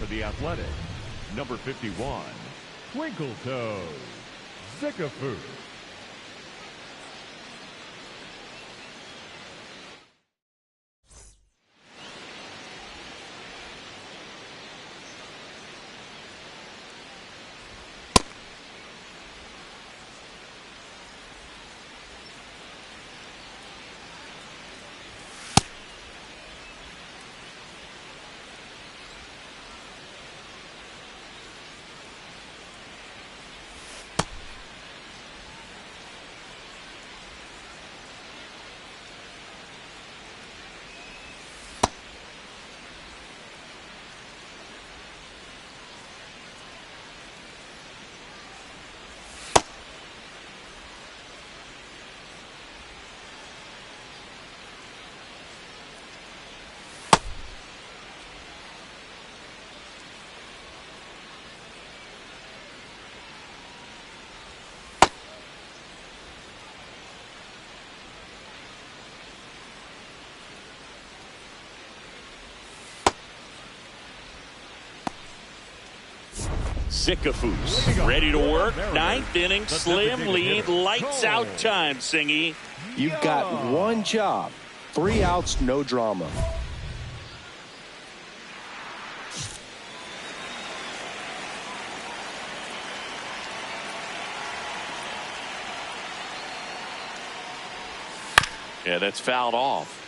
the Athletic, number 51, Twinkletoes Zickafoose. Zickafoose ready to work. Ninth inning, slim lead, lights out time, Singy. You've got one job, 3 outs, no drama. Yeah, that's fouled off.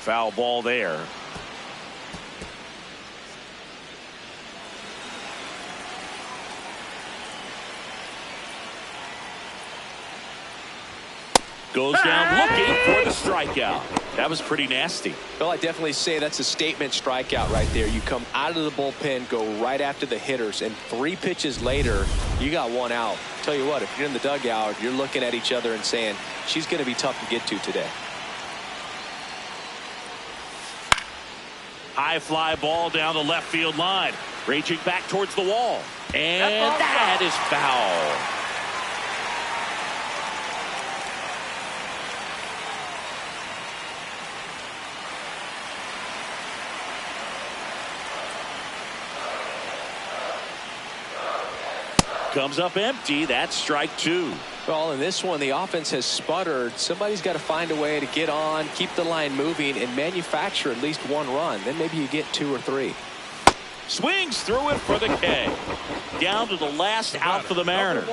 Foul ball there. Goes down looking for the strikeout. That was pretty nasty. Well, I definitely say that's a statement strikeout right there. You come out of the bullpen, go right after the hitters, and 3 pitches later, you got 1 out. Tell you what, if you're in the dugout, you're looking at each other and saying, she's going to be tough to get to today. High fly ball down the left field line. Raging back towards the wall. And that is foul. Comes up empty. That's strike 2. Well, in this one, the offense has sputtered. Somebody's got to find a way to get on, keep the line moving, and manufacture at least 1 run. Then maybe you get 2 or 3. Swings through it for the K. Down to the last out for the Mariners.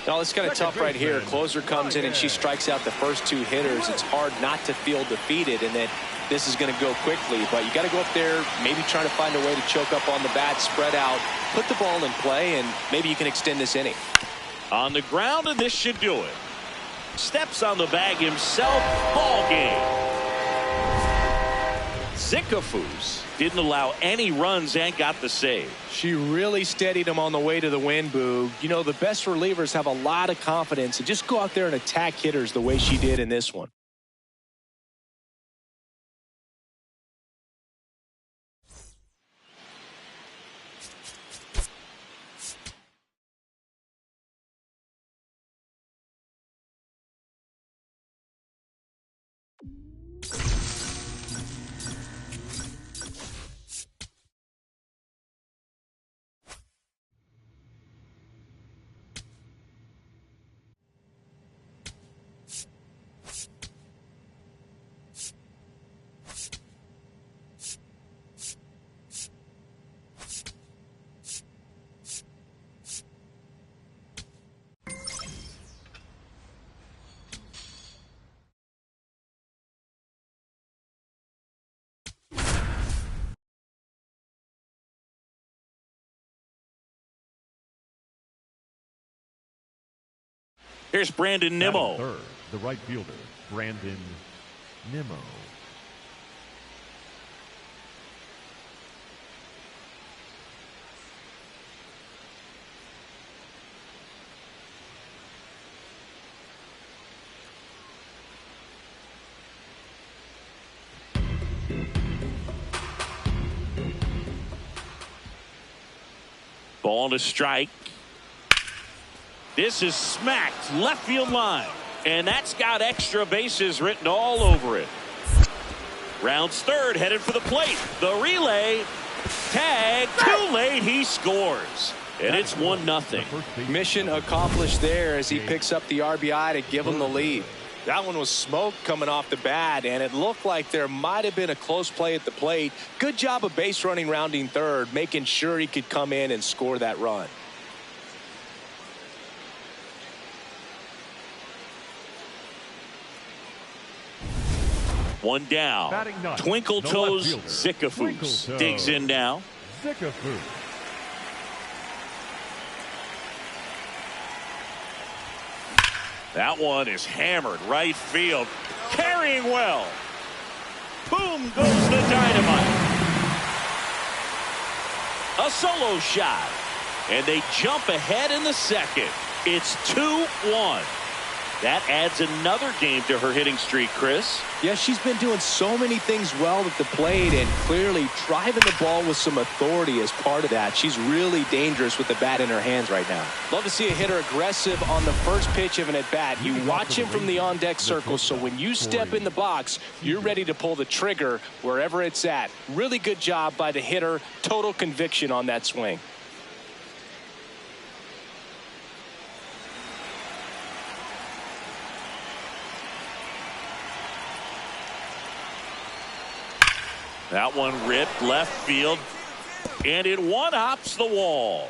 Now, it's kind of tough right here. Closer comes in and she strikes out the first 2 hitters. It's hard not to feel defeated and that this is going to go quickly. But you got to go up there, maybe trying to find a way to choke up on the bat, spread out, put the ball in play, and maybe you can extend this inning. On the ground, and this should do it. Steps on the bag himself. Ball game. Zickafoose didn't allow any runs and got the save. She really steadied him on the way to the wind, Boog. You know, the best relievers have a lot of confidence and just go out there and attack hitters the way she did in this one. Here's Brandon Nimmo. Third, the right fielder, Brandon Nimmo. Ball to strike. This is smacked left field line. And that's got extra bases written all over it. Rounds third, headed for the plate. The relay. Tag. Too late. He scores. And it's 1-0. Mission accomplished there as he picks up the RBI to give him the lead. That one was smoke coming off the bat, and it looked like there might have been a close play at the plate. Good job of base running, rounding third, making sure he could come in and score that run. One down. Twinkletoes Zickafoose digs in now. Zickafoose. That one is hammered right field. Carrying well. Boom goes the dynamite. A solo shot. And they jump ahead in the second. It's 2-1. That adds another game to her hitting streak, Chris. Yeah, she's been doing so many things well at the plate and clearly driving the ball with some authority as part of that. She's really dangerous with the bat in her hands right now. Love to see a hitter aggressive on the first pitch of an at-bat. You watch him from the on-deck circle, so when you step in the box, you're ready to pull the trigger wherever it's at. Really good job by the hitter. Total conviction on that swing. That one ripped left field, and it one-hops the wall.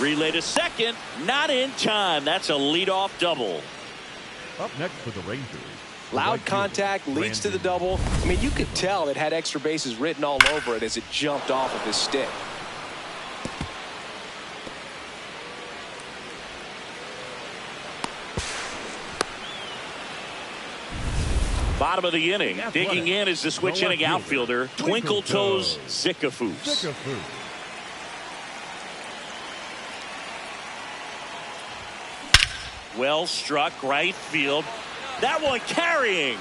Relay to second, not in time. That's a leadoff double. Up next for the Rangers. Loud contact leads to the double. I mean, you could tell it had extra bases written all over it as it jumped off of his stick. Bottom of the inning. Digging in is the switch inning outfielder, Twinkletoes Zickafoose. Well struck right field. That one carrying.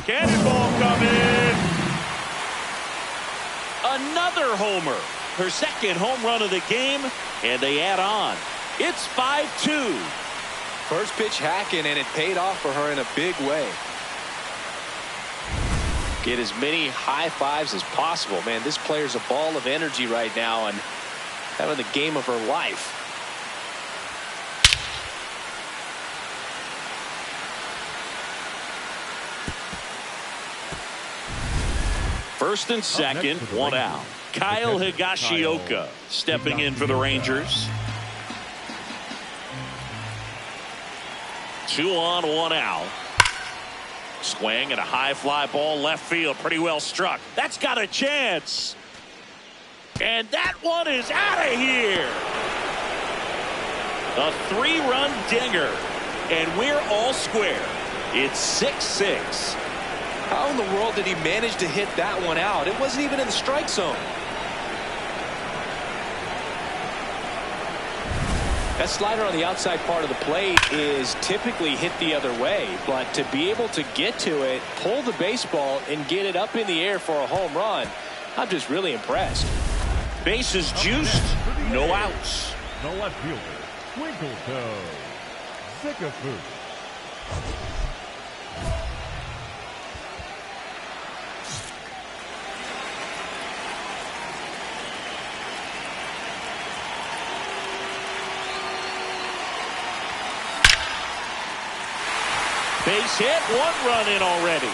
Cannonball coming. Another homer. Her second home run of the game, and they add on. It's 5-2. First pitch hacking, and it paid off for her in a big way. Get as many high fives as possible. Man, this player's a ball of energy right now and having the game of her life. First and second, one out. Kyle Higashioka stepping in for the Rangers. 2 on, 1 out. Swing and a high fly ball left field. Pretty well struck. That's got a chance. And that one is out of here. A 3-run dinger. And we're all square. It's 6-6. How in the world did he manage to hit that one out? It wasn't even in the strike zone. That slider on the outside part of the plate is typically hit the other way, but to be able to get to it, pull the baseball, and get it up in the air for a home run, I'm just really impressed. Bases juiced, no outs. The left fielder, Twinkletoes Zickafoose. Base hit, 1 run in already.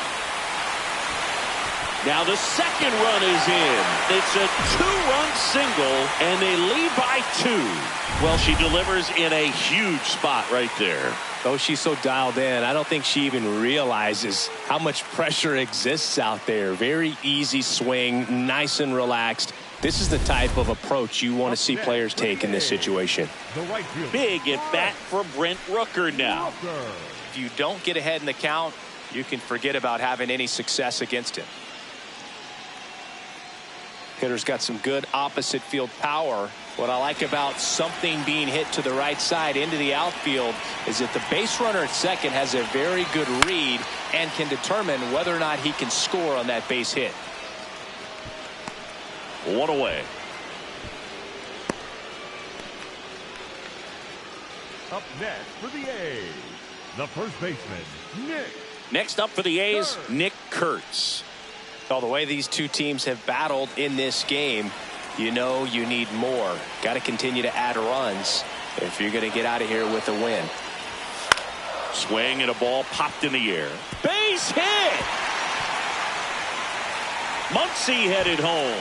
Now the second run is in. It's a 2-run single, and they lead by 2. Well, she delivers in a huge spot right there. Oh, she's so dialed in. I don't think she even realizes how much pressure exists out there. Very easy swing, nice and relaxed. This is the type of approach you want to see players take in this situation. Big at bat for Brent Rooker now. If you don't get ahead in the count, you can forget about having any success against him. Hitter's got some good opposite field power. What I like about something being hit to the right side into the outfield is that the base runner at second has a very good read and can determine whether or not he can score on that base hit. One away. Up next for the A's, the first baseman, Nick. Next up for the A's, Nick Kurtz. Well, the way these two teams have battled in this game, you know you need more. Got to continue to add runs if you're going to get out of here with a win. Swing and a ball popped in the air. Base hit! Muncy headed home.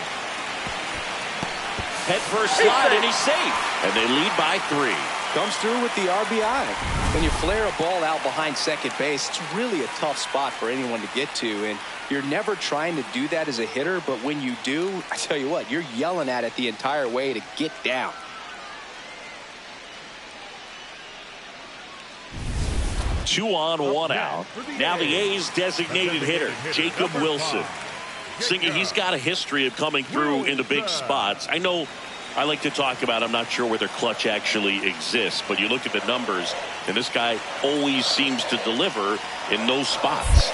Head first slide, and he's safe. And they lead by 3. Comes through with the RBI. When you flare a ball out behind second base, it's really a tough spot for anyone to get to, and you're never trying to do that as a hitter, but when you do, I tell you what, you're yelling at it the entire way to get down. Two on, one out. Now the A's designated hitter, Jacob Wilson. Singer, he's got a history of coming through into big spots. I know I like to talk about, I'm not sure whether clutch actually exists, but you look at the numbers, and this guy always seems to deliver in those spots.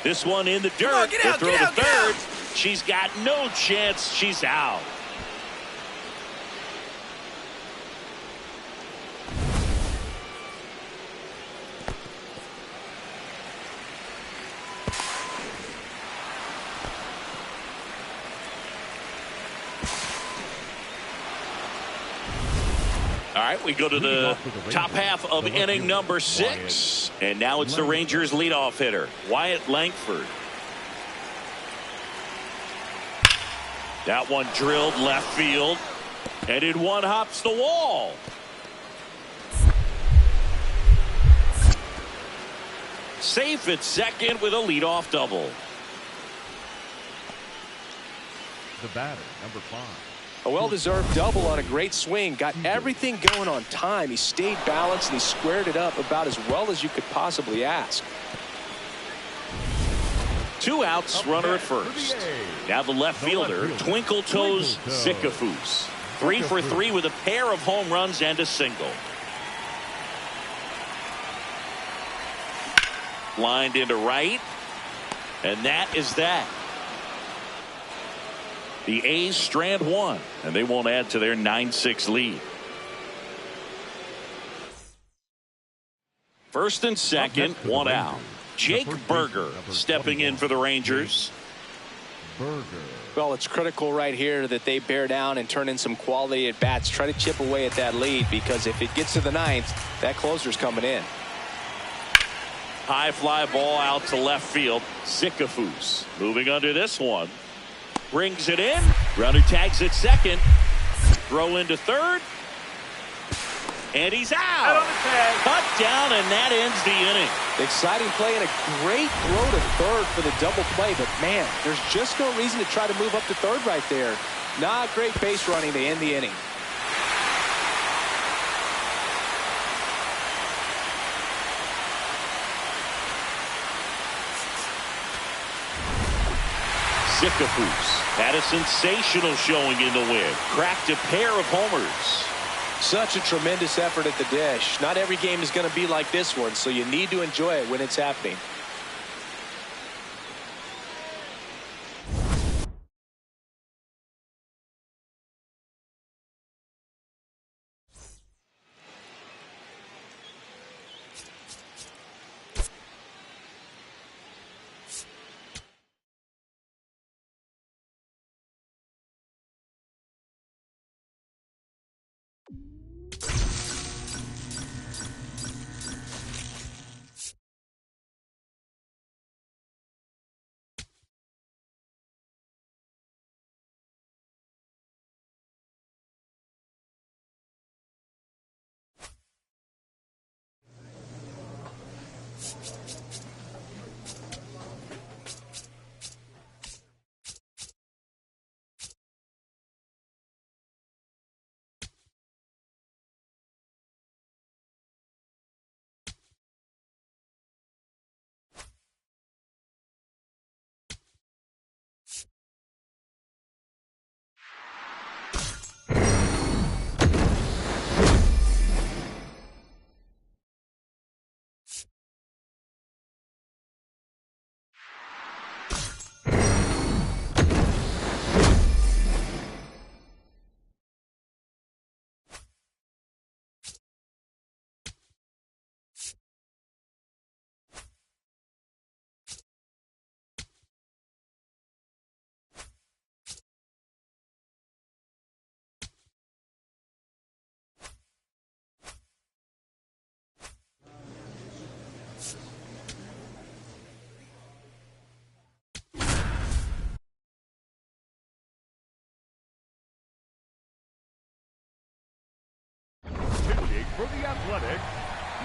This one in the dirt. They'll throw to third. She's got no chance. She's out. All right, we go to the top half of inning number 6. And now it's the Rangers leadoff hitter, Wyatt Langford. That one drilled left field. And in one hops the wall. Safe at second with a leadoff double. The batter, number 5. A well-deserved double on a great swing. Got everything going on time. He stayed balanced and he squared it up about as well as you could possibly ask. 2 outs, runner at first. Now the left fielder, Twinkletoes Zickafoose. 3 for 3 with a pair of home runs and a single. Lined into right. And that is that. The A's strand 1, and they won't add to their 9-6 lead. First and second, 1 out. Jake Berger stepping in for the Rangers. Well, it's critical right here that they bear down and turn in some quality at bats. Try to chip away at that lead, because if it gets to the 9th, that closer's coming in. High fly ball out to left field. Zickafoose moving under this one. Brings it in. Runner tags at second. Throw into third. And he's out. Cut down, and that ends the inning. Exciting play and a great throw to third for the double play. But, man, there's just no reason to try to move up to third right there. Not great base running to end the inning. Zickafoose had a sensational showing in the win. Cracked a pair of homers. Such a tremendous effort at the dish. Not every game is going to be like this one, so you need to enjoy it when it's happening. for the Athletics,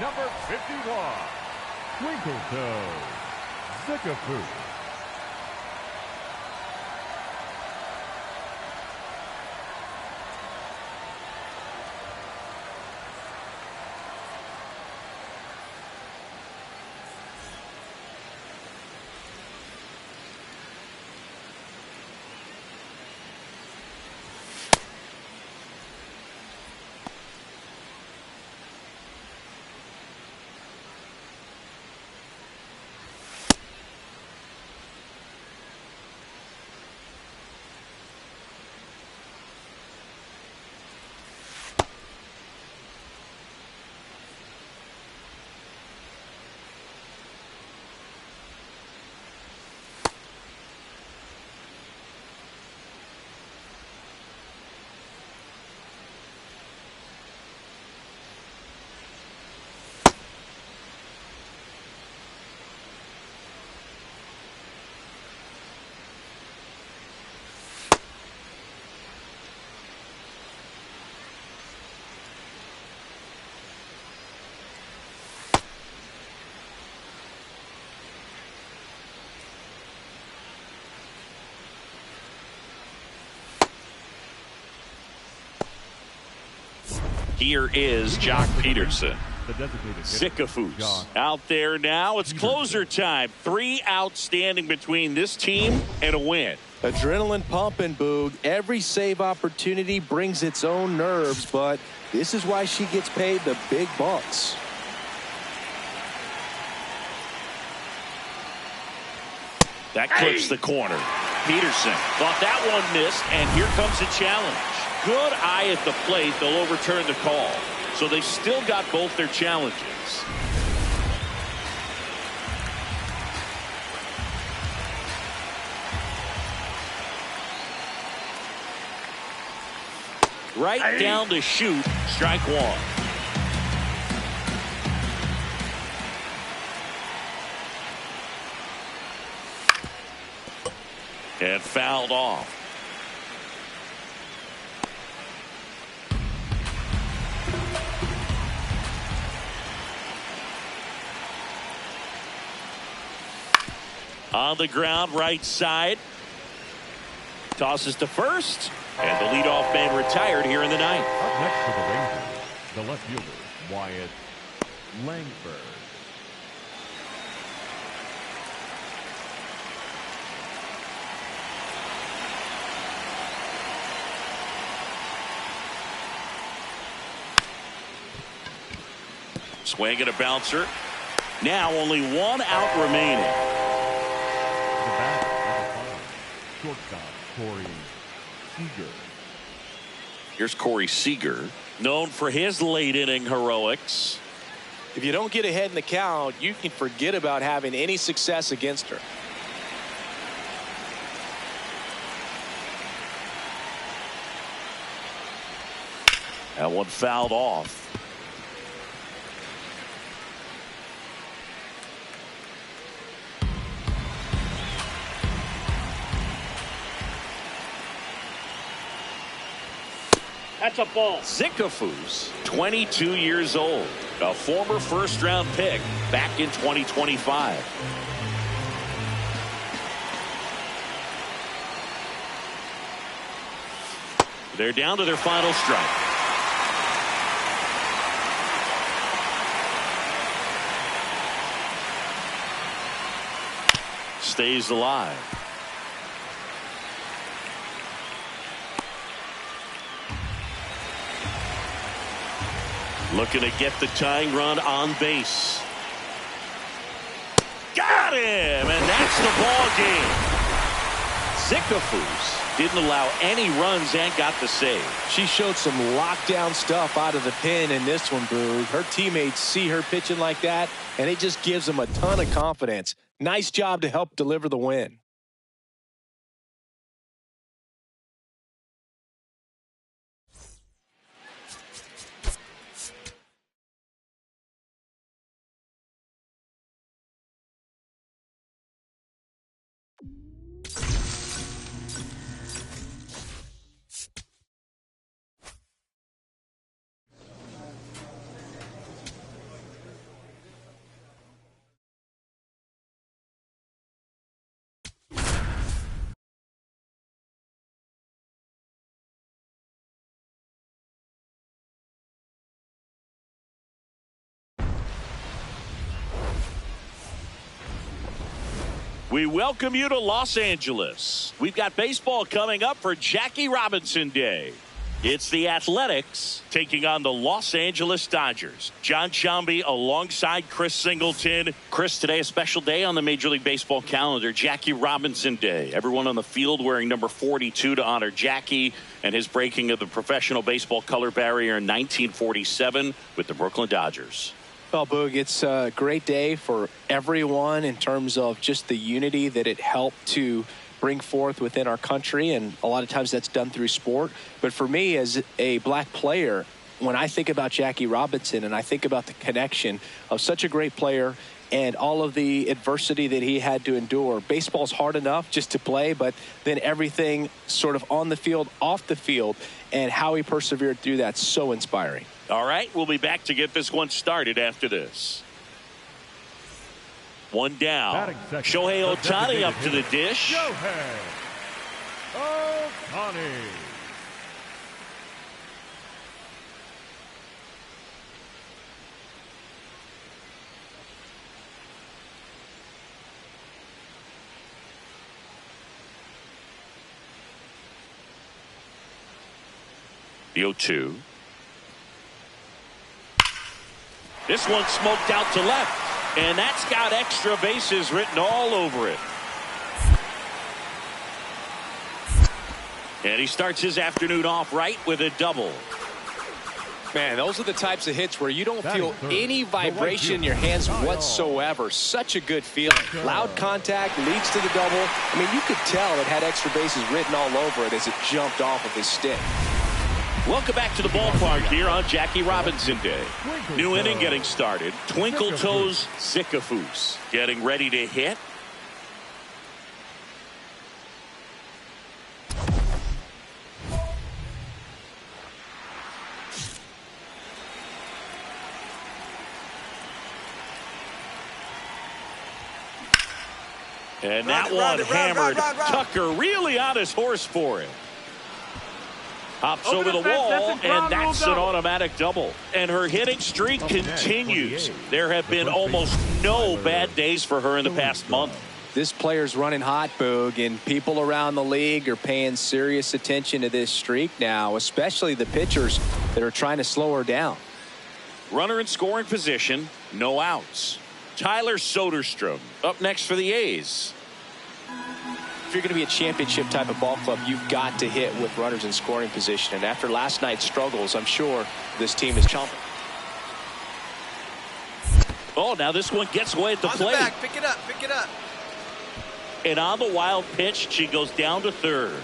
number 51, Twinkletoes Zickafoose. Here is Jock Peterson. Zickafoose out there now. It's closer time. 3 outs standing between this team and a win. Adrenaline pumping, Boog. Every save opportunity brings its own nerves, but this is why she gets paid the big bucks. That clips the corner. Peterson thought that one missed, and here comes a challenge. Good eye at the plate. They'll overturn the call. So they've still got both their challenges. Right down to shoot. Strike one. And fouled off. On the ground, right side. Tosses to first. And the leadoff man retired here in the ninth. Up next for the Rangers, the left fielder, Wyatt Langford. Swing and a bouncer. Now only 1 out remaining. The batter, number 5, shortstop, Corey Seager. Here's Corey Seager, known for his late inning heroics. If you don't get ahead in the count, you can forget about having any success against her. That one fouled off. That's a ball. Zickafoose, 22 years old, a former first-round pick back in 2025. They're down to their final strike. Stays alive. Looking to get the tying run on base. Got him, and that's the ball game. Zickafoose didn't allow any runs and got the save. She showed some lockdown stuff out of the pen in this one, Boog. Her teammates see her pitching like that, and it just gives them a ton of confidence. Nice job to help deliver the win. We welcome you to Los Angeles. We've got baseball coming up for Jackie Robinson Day. It's the Athletics taking on the Los Angeles Dodgers. John Sciambi alongside Chris Singleton. Chris, today a special day on the Major League Baseball calendar, Jackie Robinson Day. Everyone on the field wearing number 42 to honor Jackie and his breaking of the professional baseball color barrier in 1947 with the Brooklyn Dodgers. Well, Boog, it's a great day for everyone in terms of just the unity that it helped to bring forth within our country, and a lot of times that's done through sport. But for me as a black player, when I think about Jackie Robinson and I think about the connection of such a great player and all of the adversity that he had to endure, baseball's hard enough just to play, but then everything sort of on the field, off the field, and how he persevered through that, so inspiring. All right, we'll be back to get this one started after this. One down. Shohei Ohtani up to the dish. Shohei Ohtani. The 0-2. This one smoked out to left, and that's got extra bases written all over it. And he starts his afternoon off right with a double. Man, those are the types of hits where you don't feel any vibration in your hands whatsoever. Such a good feeling. Loud contact leads to the double. I mean, you could tell it had extra bases written all over it as it jumped off of his stick. Welcome back to the ballpark here on Jackie Robinson Day. New inning getting started. Twinkletoes Zickafoose getting ready to hit. And that one hammered. Tucker really on his horse for it. Hops over the wall, and that's an automatic double. And her hitting streak continues. There have been almost no bad days for her in the past month. This player's running hot, Boog, and people around the league are paying serious attention to this streak now, especially the pitchers that are trying to slow her down. Runner in scoring position, no outs. Tyler Soderstrom up next for the A's. If you're going to be a championship type of ball club, you've got to hit with runners in scoring position. And after last night's struggles, I'm sure this team is chomping. Oh, now this one gets away at the plate. On the back, pick it up, pick it up. And on the wild pitch, she goes down to third.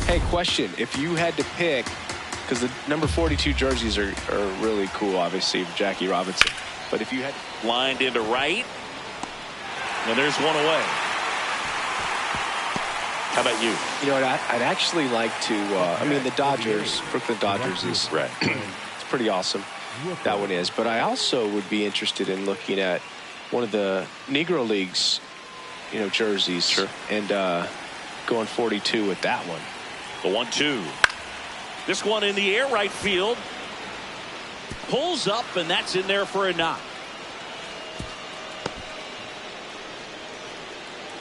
Hey, question. If you had to pick, because the number 42 jerseys are really cool, obviously, for Jackie Robinson. But if you had lined into right, and there's one away. How about you? You know what? I'd actually like to, I mean, the Dodgers, Brooklyn Dodgers is right. It's pretty awesome. That one is. But I also would be interested in looking at one of the Negro Leagues, you know, jerseys. Sure. And going 42 with that one. The 1-2. This one in the air right field. Pulls up, and that's in there for a knock.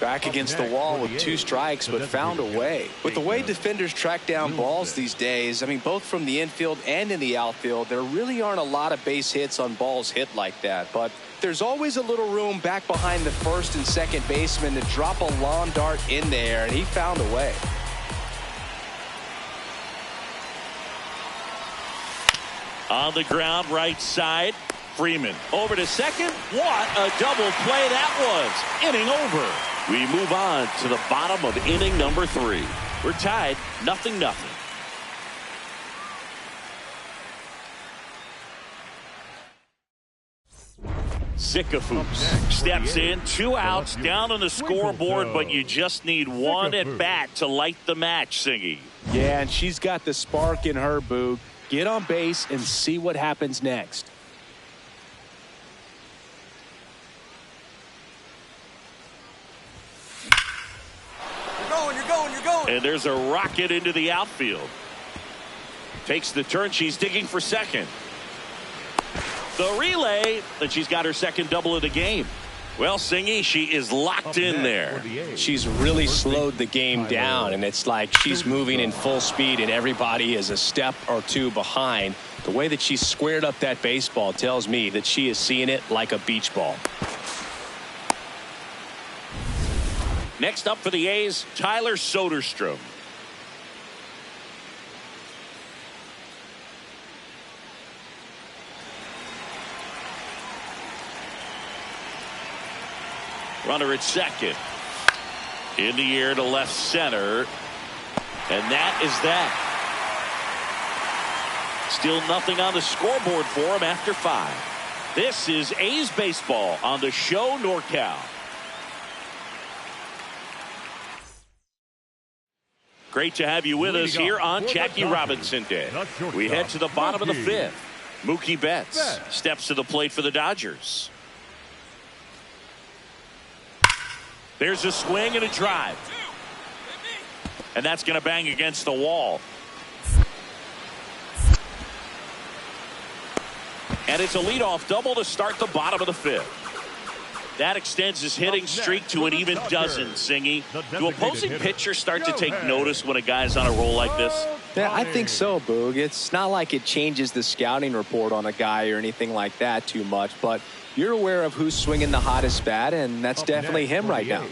Back against the wall with 2 strikes, but found a way. With the way defenders track down balls these days, I mean, both from the infield and in the outfield, there really aren't a lot of base hits on balls hit like that. But there's always a little room back behind the first and second baseman to drop a lawn dart in there, and he found a way. On the ground, right side. Freeman over to second. What a double play that was. Inning over. We move on to the bottom of inning number 3. We're tied 0-0. Zickafoose steps in, 2 outs, down on the scoreboard, but you just need one at bat to light the match, Singy. Yeah, and she's got the spark in her, Boog. Get on base and see what happens next. You're going, you're going, you're going. And there's a rocket into the outfield. Takes the turn. She's digging for second. The relay, and she's got her second double of the game. Well, Singy, she is locked in there. She's really slowed the game down, and it's like she's moving in full speed, and everybody is a step or two behind. The way that she squared up that baseball tells me that she is seeing it like a beach ball. Next up for the A's, Tyler Soderstrom. Runner at second. In the air to left center. And that is that. Still nothing on the scoreboard for him after 5. This is A's baseball on the show NorCal. Great to have you with us here on Jackie Robinson Day. We head to the bottom of the 5th. Mookie Betts steps to the plate for the Dodgers. There's a swing and a drive. And that's going to bang against the wall. And it's a leadoff double to start the bottom of the 5th. That extends his hitting streak to an even dozen, Singy. Do opposing pitchers start to take notice when a guy's on a roll like this? Yeah, I think so, Boog. It's not like it changes the scouting report on a guy or anything like that too much, but you're aware of who's swinging the hottest bat, and that's definitely him right now.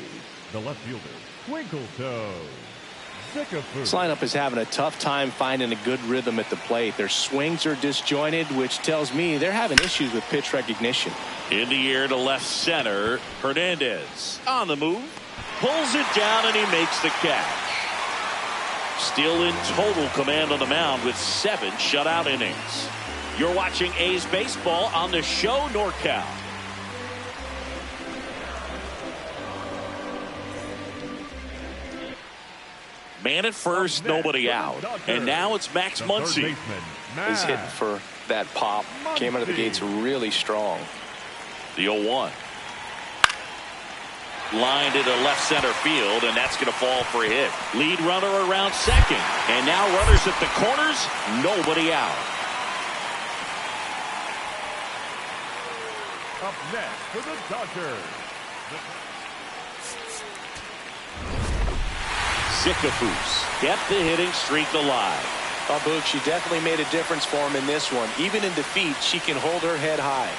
The left fielder, Twinkletoes Zickafoose. This lineup is having a tough time finding a good rhythm at the plate. Their swings are disjointed, which tells me they're having issues with pitch recognition. In the air to left center, Hernandez on the move, pulls it down, and he makes the catch. Still in total command on the mound with 7 shutout innings. You're watching A's baseball on the show NorCal. Man at first, nobody out. And now it's Max Muncy. He's hitting for that pop. Came out of the gates really strong. The 0-1. Lined into left center field, and that's going to fall for a hit. Lead runner around second. And now runners at the corners, nobody out. Up next for the Dodgers. Zickafoose kept the hitting streak alive. Oh, Boog, she definitely made a difference for him in this one. Even in defeat, she can hold her head high.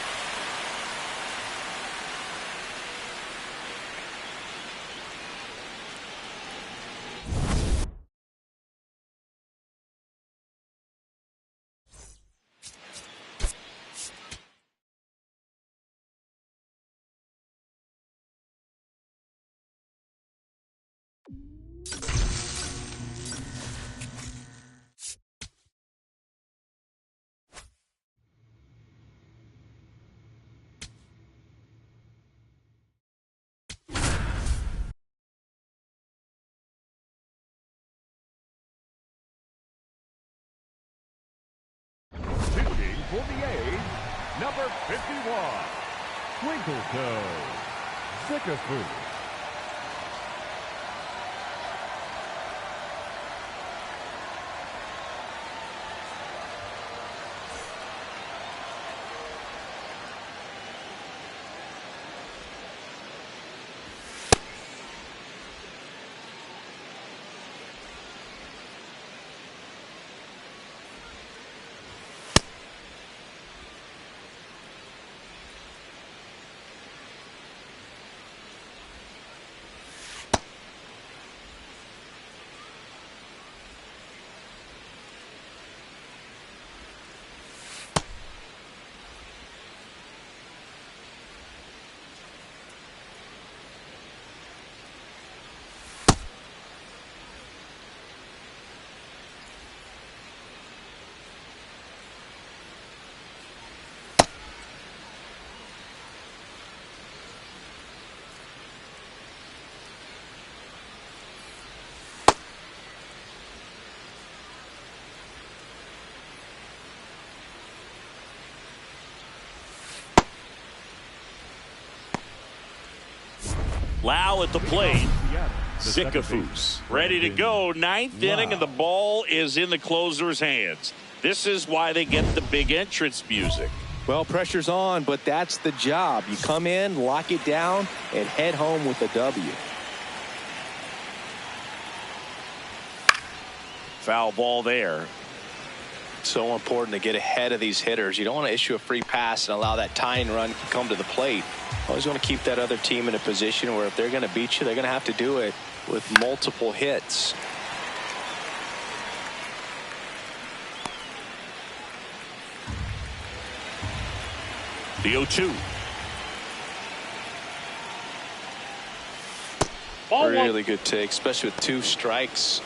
For the A's, number 51, Twinkletoes Zickafoose. Lau at the plate. Zickafoose ready to go. Ninth inning, and the ball is in the closer's hands. This is why they get the big entrance music. Well, pressure's on, but that's the job. You come in, lock it down, and head home with a W. Foul ball there. So important to get ahead of these hitters. You don't want to issue a free pass and allow that tying run to come to the plate. Always want to keep that other team in a position where if they're going to beat you, they're going to have to do it with multiple hits. The 0-2. Really good take, especially with 2 strikes.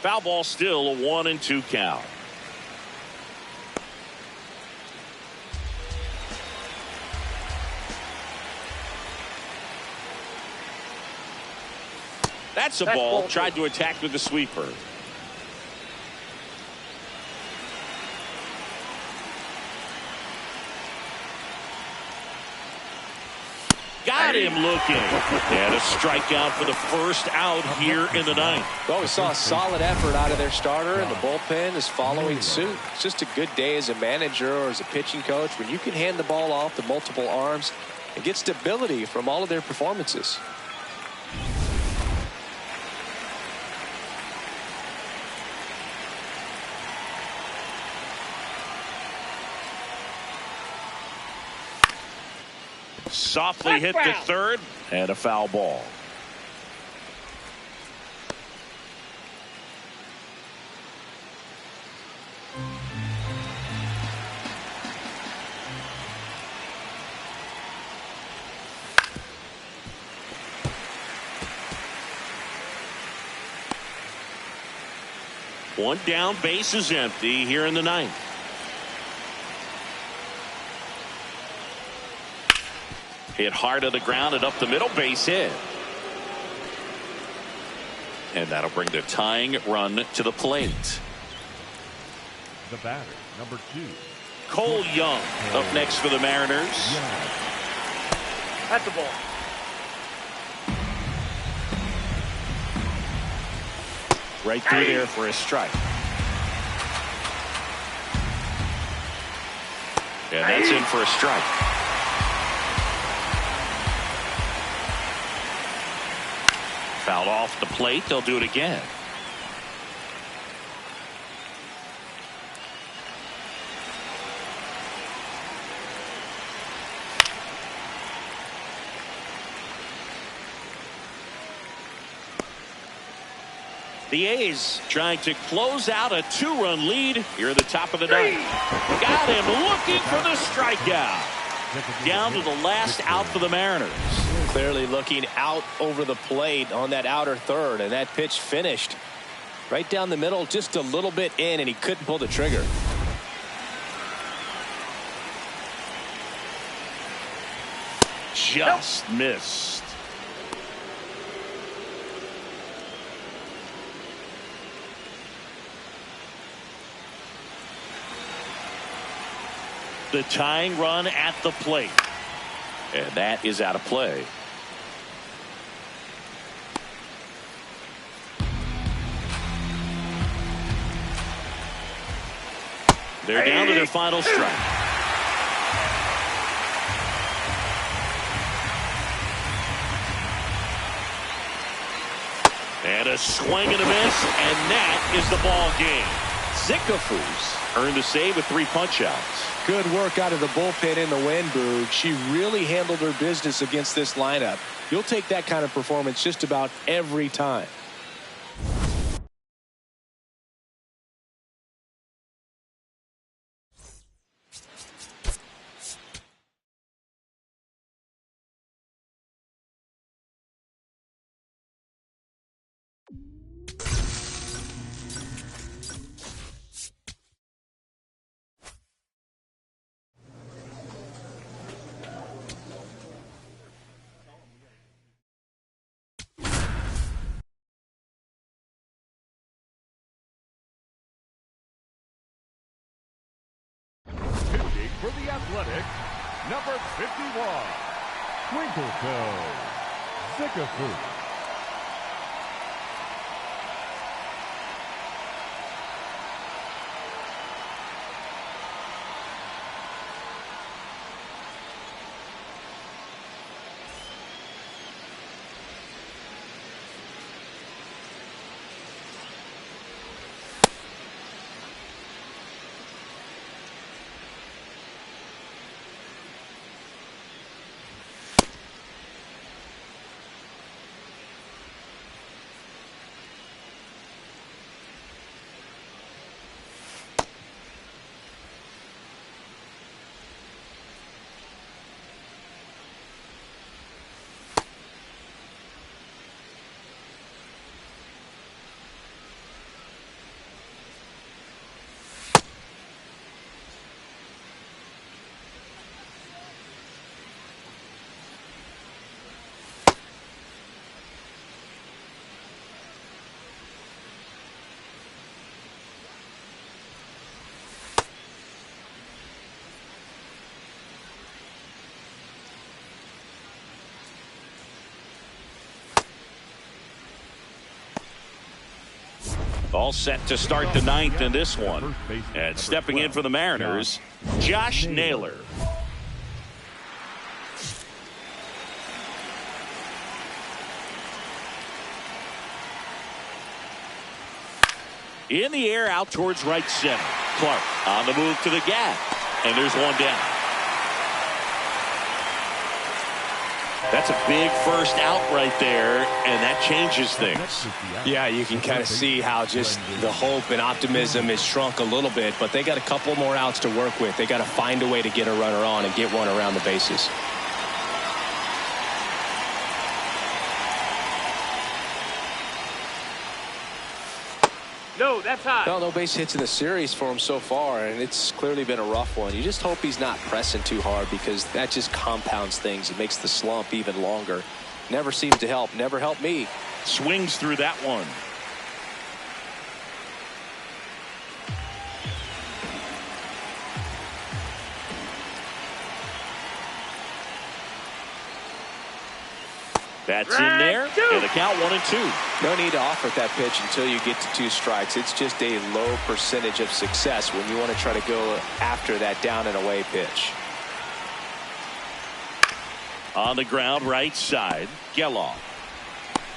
Foul ball, still a 1-2 count. That's a ball. Tried to attack with the sweeper. Got him looking. And a strikeout for the first out here in the ninth. Well, we saw a solid effort out of their starter, and the bullpen is following suit. It's just a good day as a manager or as a pitching coach when you can hand the ball off to multiple arms and get stability from all of their performances. Softly hit the third, and a foul ball. One down, base is empty here in the ninth. Hit hard to the ground and up the middle, base hit. And that'll bring the tying run to the plate. The batter, number 2. Cole Young up next for the Mariners. At the ball. Right through there for a strike. And that's in for a strike. Fouled off the plate. They'll do it again. The A's trying to close out a 2-run lead here at the top of the ninth. Got him looking for the strikeout. Down to the last out for the Mariners. Clearly looking out over the plate on that outer third, and that pitch finished right down the middle, just a little bit in, and he couldn't pull the trigger. Just missed. The tying run at the plate. And that is out of play. They're down to their final strike. And a swing and a miss, and that is the ball game. Zickafoose earned the save with 3 punch-outs. Good work out of the bullpen in the wind, Boog. She really handled her business against this lineup. You'll take that kind of performance just about every time. for the Athletics, number 51, Twinkletoes Zickafoose. All set to start the ninth in this one. And stepping in for the Mariners, Josh Naylor. In the air, out towards right center. Clark on the move to the gap. And there's one down. That's a big first out right there, and that changes things. Yeah, you can kind of see how just the hope and optimism is shrunk a little bit, but they got a couple more outs to work with. They got to find a way to get a runner on and get one around the bases. No, that's high. Well, no base hits in the series for him so far, and it's clearly been a rough one. You just hope he's not pressing too hard because that just compounds things. It makes the slump even longer. Never seems to help. Never helped me. Swings through that one. That's in there, and the count 1-2. No need to offer that pitch until you get to 2 strikes. It's just a low percentage of success when you want to try to go after that down and away pitch. On the ground, right side, Geloff.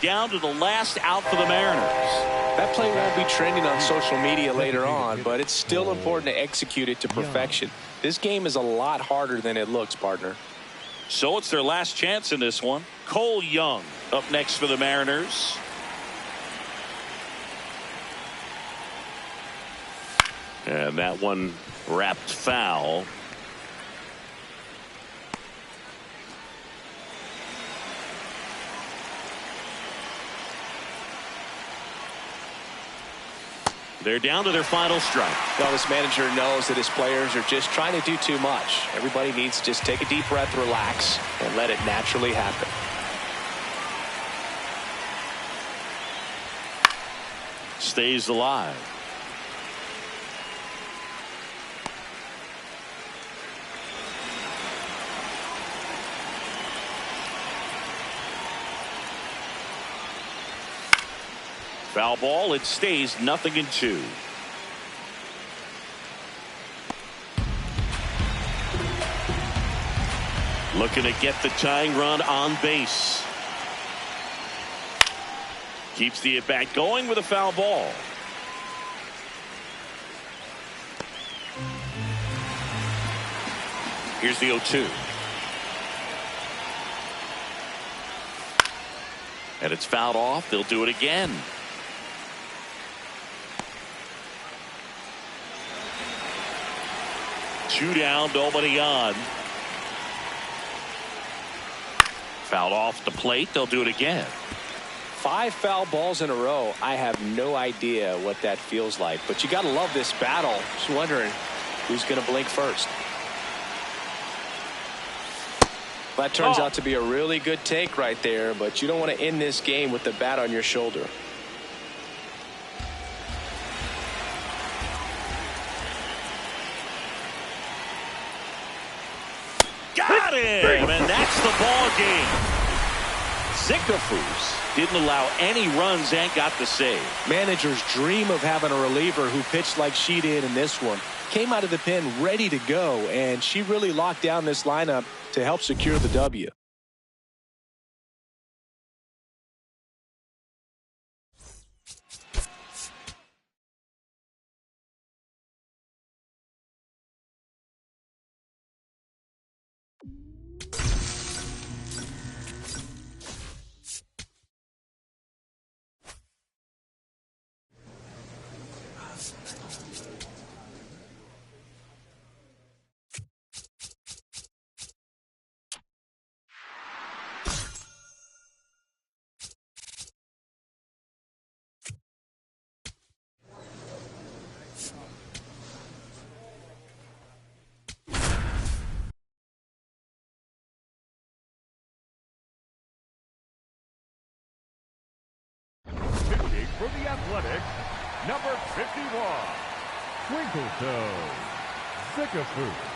Down to the last out for the Mariners. That play won't be trending on social media later on, but it's still important to execute it to perfection. This game is a lot harder than it looks, partner. So it's their last chance in this one. Cole Young up next for the Mariners. And that one wrapped foul. They're down to their final strike. Well, this manager knows that his players are just trying to do too much. Everybody needs to just take a deep breath, relax, and let it naturally happen. Stays alive. Foul ball. It stays 0-2. Looking to get the tying run on base. Keeps the at-bat going with a foul ball. Here's the 0-2. And it's fouled off. They'll do it again. Two down, nobody on. Fouled off the plate. They'll do it again. 5 foul balls in a row. I have no idea what that feels like, but you got to love this battle. Just wondering who's going to blink first. That turns out to be a really good take right there, but you don't want to end this game with the bat on your shoulder. Got him, and that's the ball game. Zickafoose didn't allow any runs and got the save. Managers dream of having a reliever who pitched like she did in this one. Came out of the pen ready to go, and she really locked down this lineup to help secure the W. Pitching for the Athletics, number 51, Twinkletoes Zickafoose.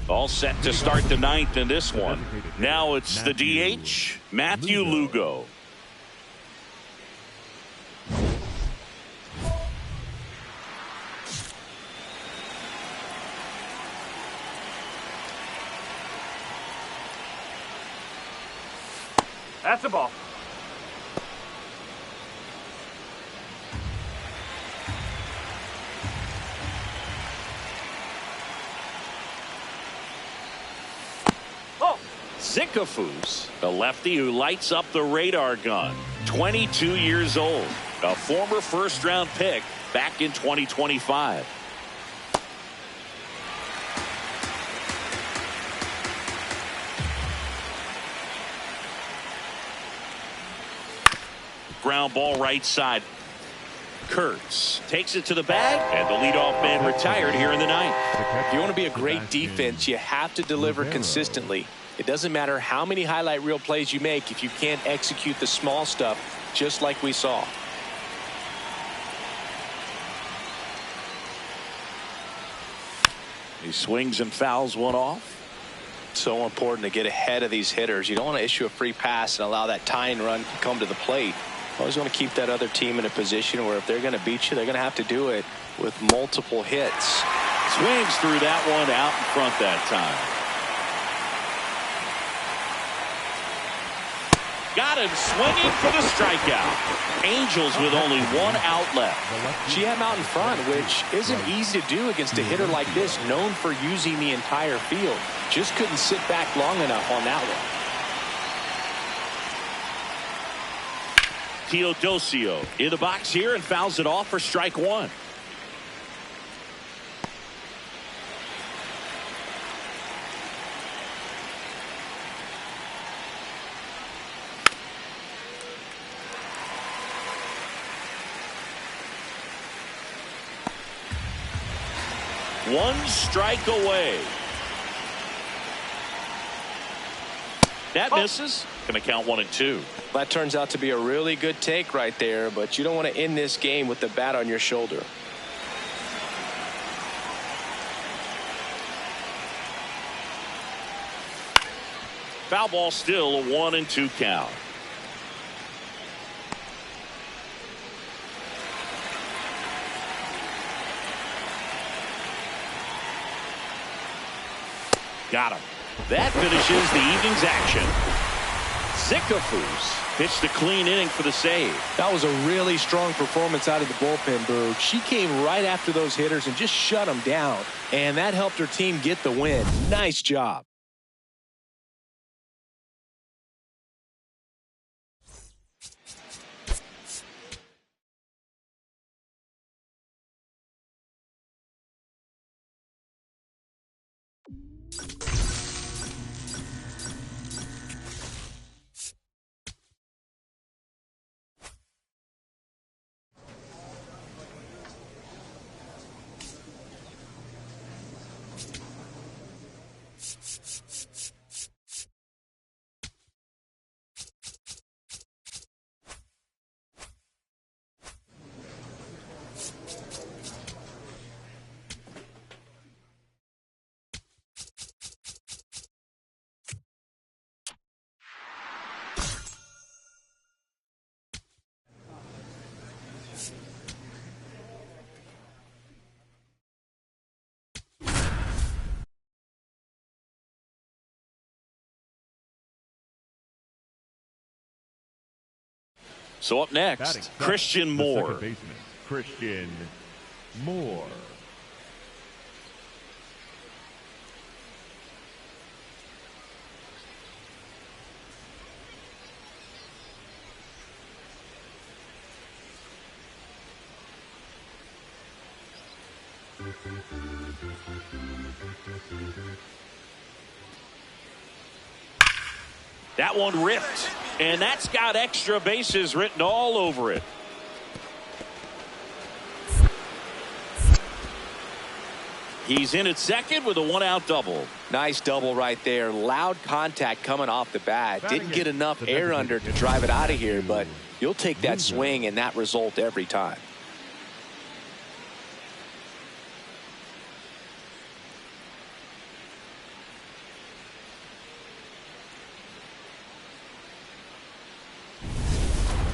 All set to start the ninth in this one. Now it's the DH, Matthew Lugo. That's a ball. Zickafoose, the lefty who lights up the radar gun, 22 years old, a former first-round pick back in 2025. Ground ball right side. Kurtz takes it to the bag, and the leadoff man retired here in the ninth. If you want to be a great defense, you have to deliver consistently. It doesn't matter how many highlight reel plays you make if you can't execute the small stuff, just like we saw. He swings and fouls one off. So important to get ahead of these hitters. You don't want to issue a free pass and allow that tying run to come to the plate. You always want to keep that other team in a position where if they're going to beat you, they're going to have to do it with multiple hits. Swings through that one out in front that time. Got him swinging for the strikeout. Angels with only one out left. She had him out in front, which isn't easy to do against a hitter like this, known for using the entire field. Just couldn't sit back long enough on that one. Teodosio in the box here and fouls it off for strike one. One strike away. That misses. Going to count 1-2. That turns out to be a really good take right there, but you don't want to end this game with the bat on your shoulder. Foul ball, still a 1-2 count. Got him. That finishes the evening's action. Zickafoose pitched a clean inning for the save. That was a really strong performance out of the bullpen, Boog. She came right after those hitters and just shut them down. And that helped her team get the win. Nice job. So up next, Christian Moore. Second baseman, Christian Moore. That one ripped, and that's got extra bases written all over it. He's in at second with a one-out double. Nice double right there. Loud contact coming off the bat. Didn't get enough air under to drive it out of here, but you'll take that swing and that result every time.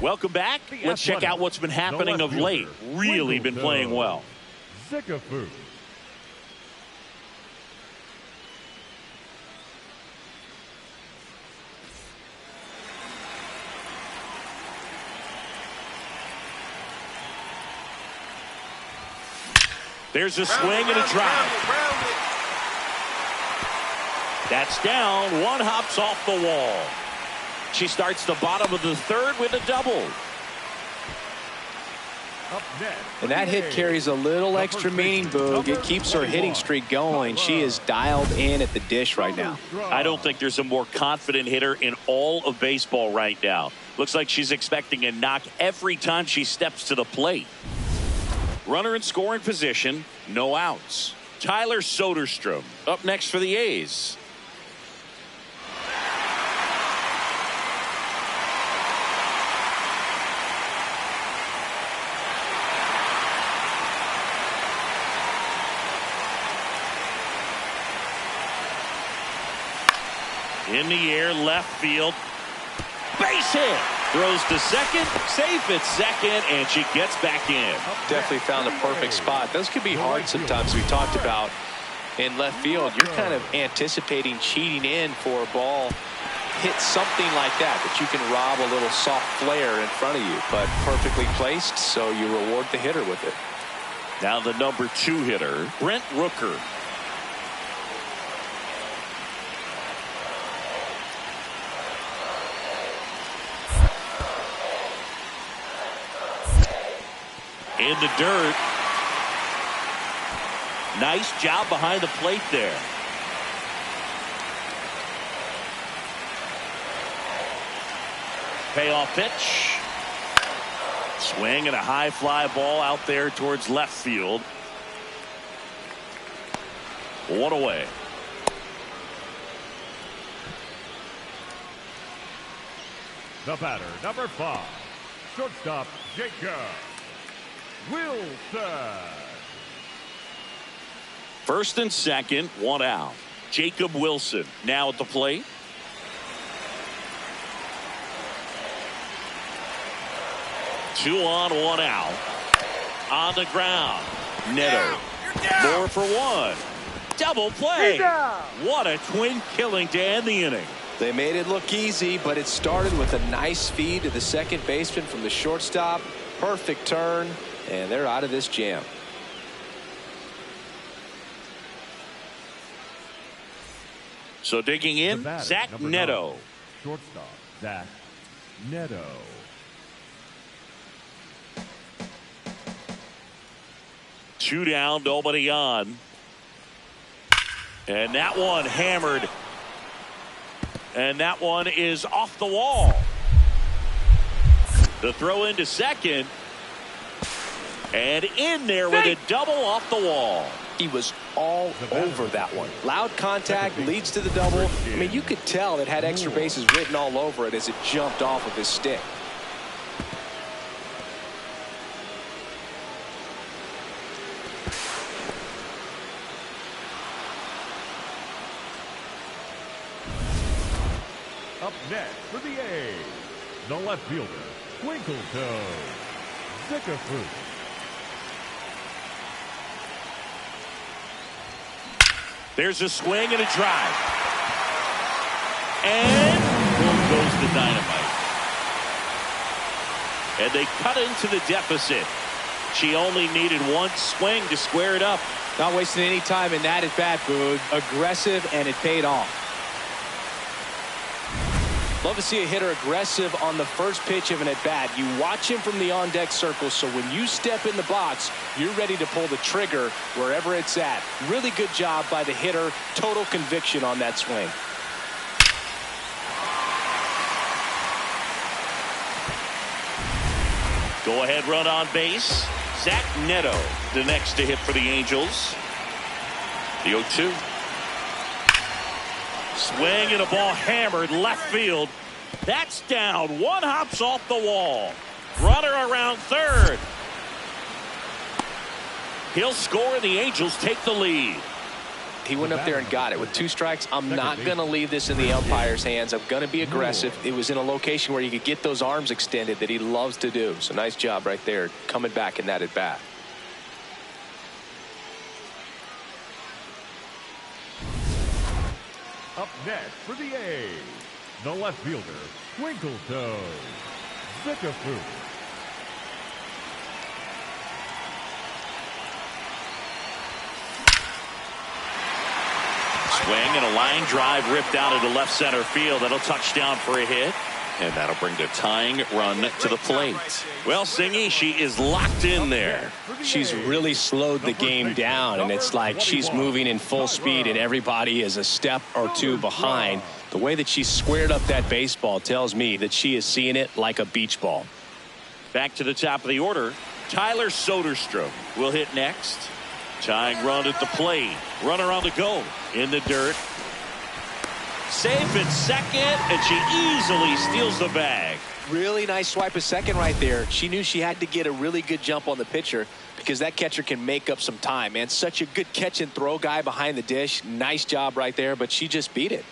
Welcome back. Let's check out what's been happening of late. Really been playing well. Zickafoose. There's a swing and a drive. That's down. One hops off the wall. She starts the bottom of the third with a double. And that hit carries a little extra meaning, Boog. It keeps her hitting streak going. She is dialed in at the dish right now. I don't think there's a more confident hitter in all of baseball right now. Looks like she's expecting a knock every time she steps to the plate. Runner in scoring position, no outs. Tyler Soderstrom up next for the A's. In the air, left field. Base hit. Throws to second, safe at second, and she gets back in. Definitely found a perfect spot. Those could be hard sometimes. We talked about in left field. You're kind of anticipating cheating in for a ball. Hit something like that you can rob a little soft flare in front of you, but perfectly placed, so you reward the hitter with it. Now the number 2 hitter, Brent Rooker. In the dirt. Nice job behind the plate there. Payoff pitch. Swing and a high fly ball out there towards left field. One away. The batter, number 5, shortstop Jacob Wilson. First and second, one out. Jacob Wilson now at the plate. 2 on, 1 out. On the ground. Neto. More for 1. Double play. What a twin killing to end the inning. They made it look easy, but it started with a nice feed to the second baseman from the shortstop. Perfect turn, and they're out of this jam. So digging in, Zach Neto. 9, shortstop, Zach Neto. Two down, nobody on. And that one hammered. And that one is off the wall. The throw into second. And in there with a double off the wall. He was all over that one. Loud contact leads to the double. I mean, you could tell it had extra bases written all over it as it jumped off of his stick. Up next for the A's, the left fielder, Twinkletoes Zickafoose. There's a swing and a drive. And boom goes the dynamite. And they cut into the deficit. She only needed one swing to square it up. Not wasting any time in that at bat, Boog. Aggressive, and it paid off. Love to see a hitter aggressive on the first pitch of an at-bat. You watch him from the on-deck circle, so when you step in the box, you're ready to pull the trigger wherever it's at. Really good job by the hitter. Total conviction on that swing. Go-ahead run on base. Zach Neto, the next to hit for the Angels. The 0-2. Swing and a ball hammered left field. That's down. One hops off the wall. Runner around third. He'll score and the Angels take the lead. He went up there and got it. With 2 strikes, I'm not going to leave this in the umpire's hands. I'm going to be aggressive. It was in a location where you could get those arms extended that he loves to do. So nice job right there coming back in that at bat. Up next for the A's, the left fielder, Twinkletoes Zickafoose. Swing and a line drive ripped out into left center field. That'll touch down for a hit. And that'll bring the tying run to the plate. Well, Singy, she is locked in there. She's really slowed the game down, and it's like she's moving in full speed, and everybody is a step or two behind. The way that she squared up that baseball tells me that she is seeing it like a beach ball. Back to the top of the order. Tyler Soderstrom will hit next. Tying run at the plate. Runner on the go. In the dirt. Safe at second, and she easily steals the bag. Really nice swipe at second right there. She knew she had to get a really good jump on the pitcher because that catcher can make up some time, man. Such a good catch and throw guy behind the dish. Nice job right there, but she just beat it.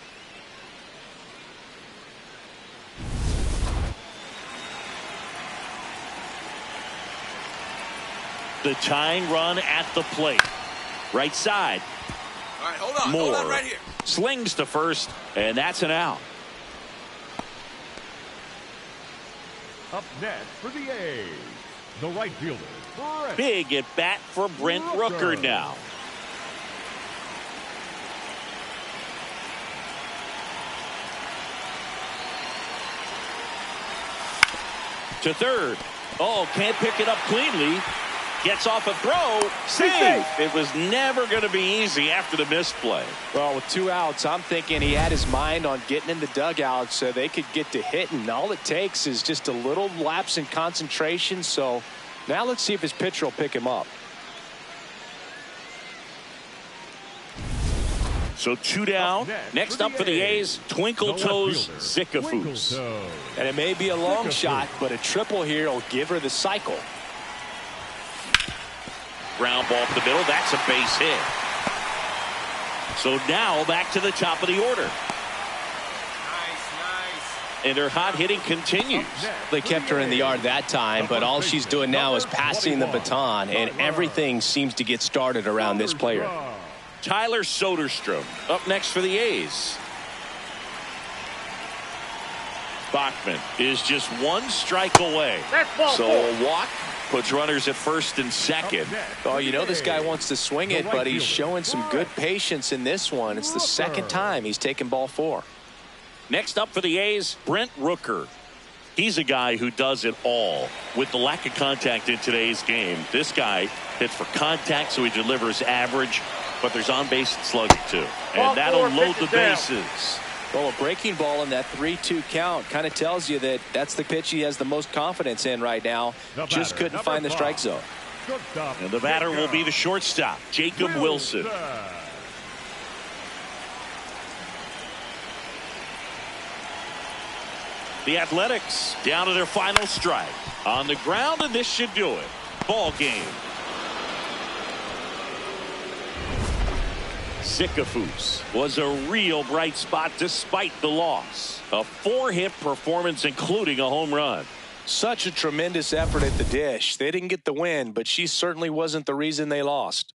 The tying run at the plate. Right side. All right, hold on. Moore Hold on right here. slings to first, and that's an out. Up next for the A's, the right fielder, Brent. Big at bat for Brent Rooker now. To third. Oh, can't pick it up cleanly. Gets off a throw. Save. It was never going to be easy after the misplay. Well, with 2 outs, I'm thinking he had his mind on getting in the dugout so they could get to hitting. All it takes is just a little lapse in concentration. So now let's see if his pitcher will pick him up. So 2 down. Next up for the A's, Twinkletoes Zickafoose. And it may be a long shot, but a triple here will give her the cycle. Ground ball up the middle. That's a base hit. So now back to the top of the order. Nice, nice. And her hot hitting continues. They kept her in the yard that time, but all she's doing now is passing the baton, and everything seems to get started around this player. Tyler Soderstrom up next for the A's. Bachman is just one strike away. So a walk puts runners at first and second. Oh, you know this guy wants to swing it, but he's showing some good patience in this one. It's the second time he's taken ball 4. Next up for the A's, Brent Rooker. He's a guy who does it all. With the lack of contact in today's game, this guy hits for contact, so he delivers average, but there's on-base slugging too. And that'll load the bases. Well, a breaking ball in that 3-2 count kind of tells you that that's the pitch he has the most confidence in right now. Just couldn't find the strike zone. And the batter will be the shortstop, Jacob Wilson. The Athletics down to their final strike. On the ground, and this should do it. Ball game. Zickafoose was a real bright spot despite the loss. A 4-hit performance, including a home run. Such a tremendous effort at the dish. They didn't get the win, but she certainly wasn't the reason they lost.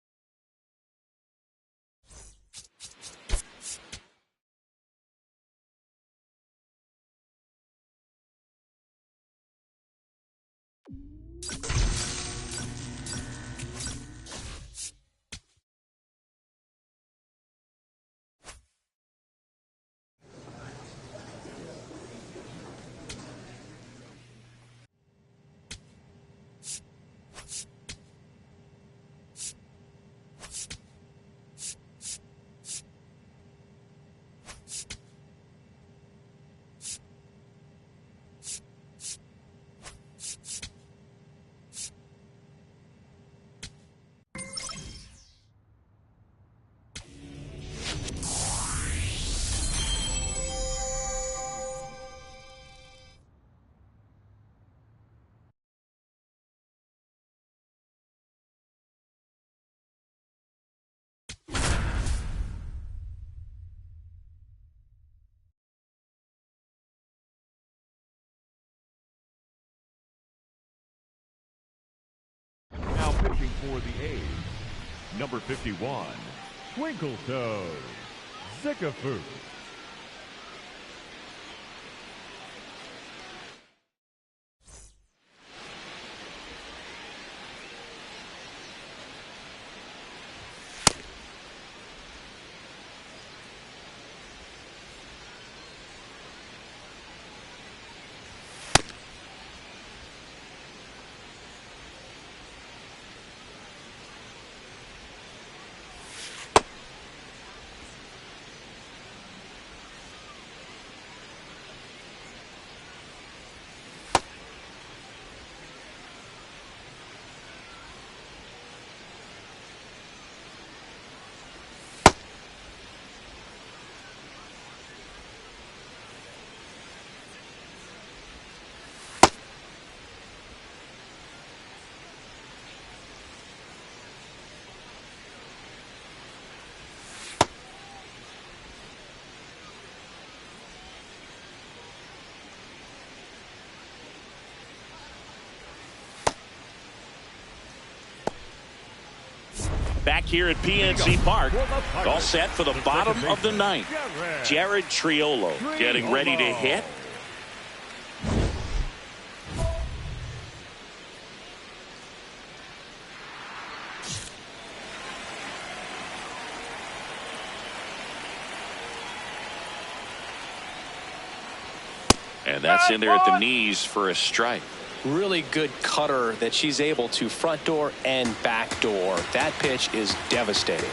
Now pitching for the A's, number 51, Twinkletoes Zickafoose. Back here at PNC Park, all set for the bottom of the ninth. Jared Triolo getting ready to hit. And that's in there at the knees for a strike. Really good cutter that she's able to front door and back door. That pitch is devastating.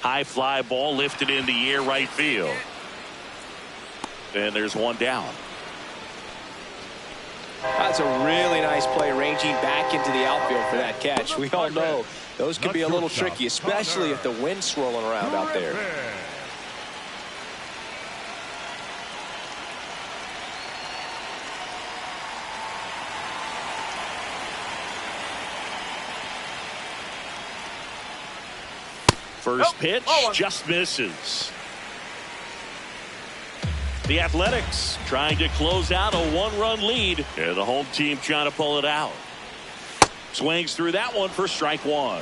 High fly ball lifted in the air right field. And there's one down. That's a really nice play, ranging back into the outfield for that catch. We all know those can be a little tricky, especially if the wind's swirling around out there. First pitch just misses. The Athletics trying to close out a one-run lead. And the home team trying to pull it out. Swings through that one for strike one.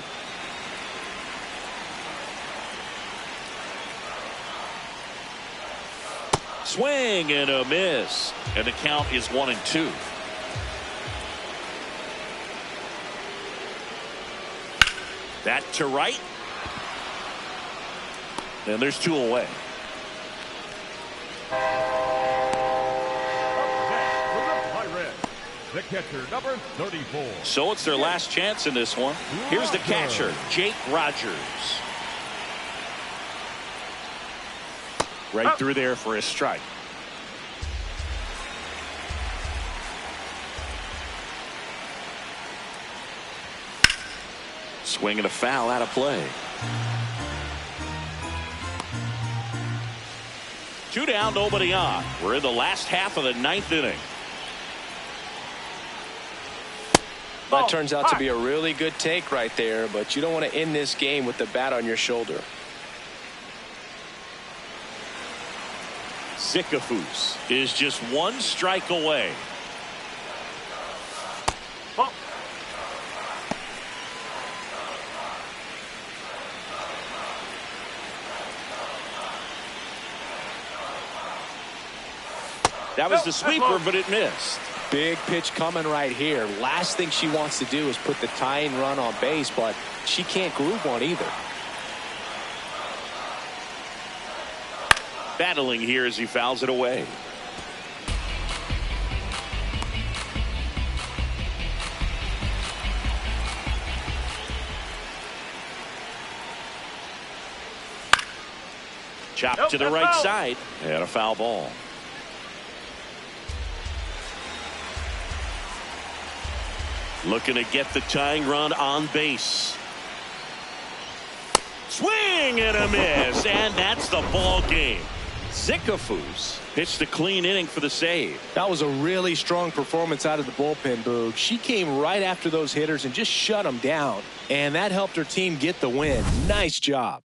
Swing and a miss. And the count is 1-2. That to right. And there's 2 away. The catcher, number 34. So it's their last chance in this one. Here's the catcher, Jake Rogers. Right through there for a strike. Swing and a foul out of play. 2 down, nobody on. We're in the last half of the 9th inning. That turns out to be a really good take right there, but you don't want to end this game with the bat on your shoulder. Zickafoose is just 1 strike away. Oh. That was the sweeper, but it missed. Big pitch coming right here. Last thing she wants to do is put the tying run on base, but she can't groove one either. Battling here as he fouls it away. Chopped to the right side and a foul ball. Looking to get the tying run on base. Swing and a miss, and that's the ball game. Zickafoose pitched a clean inning for the save. That was a really strong performance out of the bullpen, Boog. She came right after those hitters and just shut them down, and that helped her team get the win. Nice job.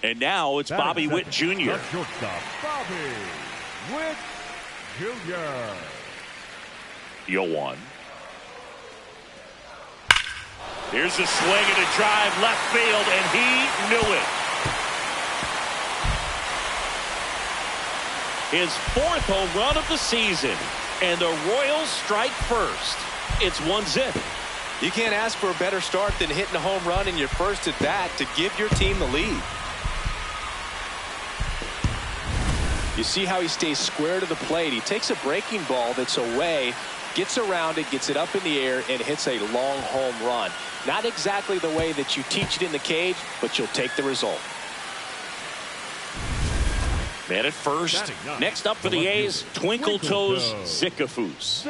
And now it's Bobby Witt Jr. The shortstop, Bobby Witt Jr. Yo one. Here's a swing and a drive left field, and he knew it. His 4th home run of the season, and the Royals strike first. It's 1-0. You can't ask for a better start than hitting a home run in your first at bat to give your team the lead. You see how he stays square to the plate. He takes a breaking ball that's away, gets around it, gets it up in the air, and hits a long home run. Not exactly the way that you teach it in the cage, but you'll take the result. Man at first. Next up for the A's, Twinkletoes Zickafoose.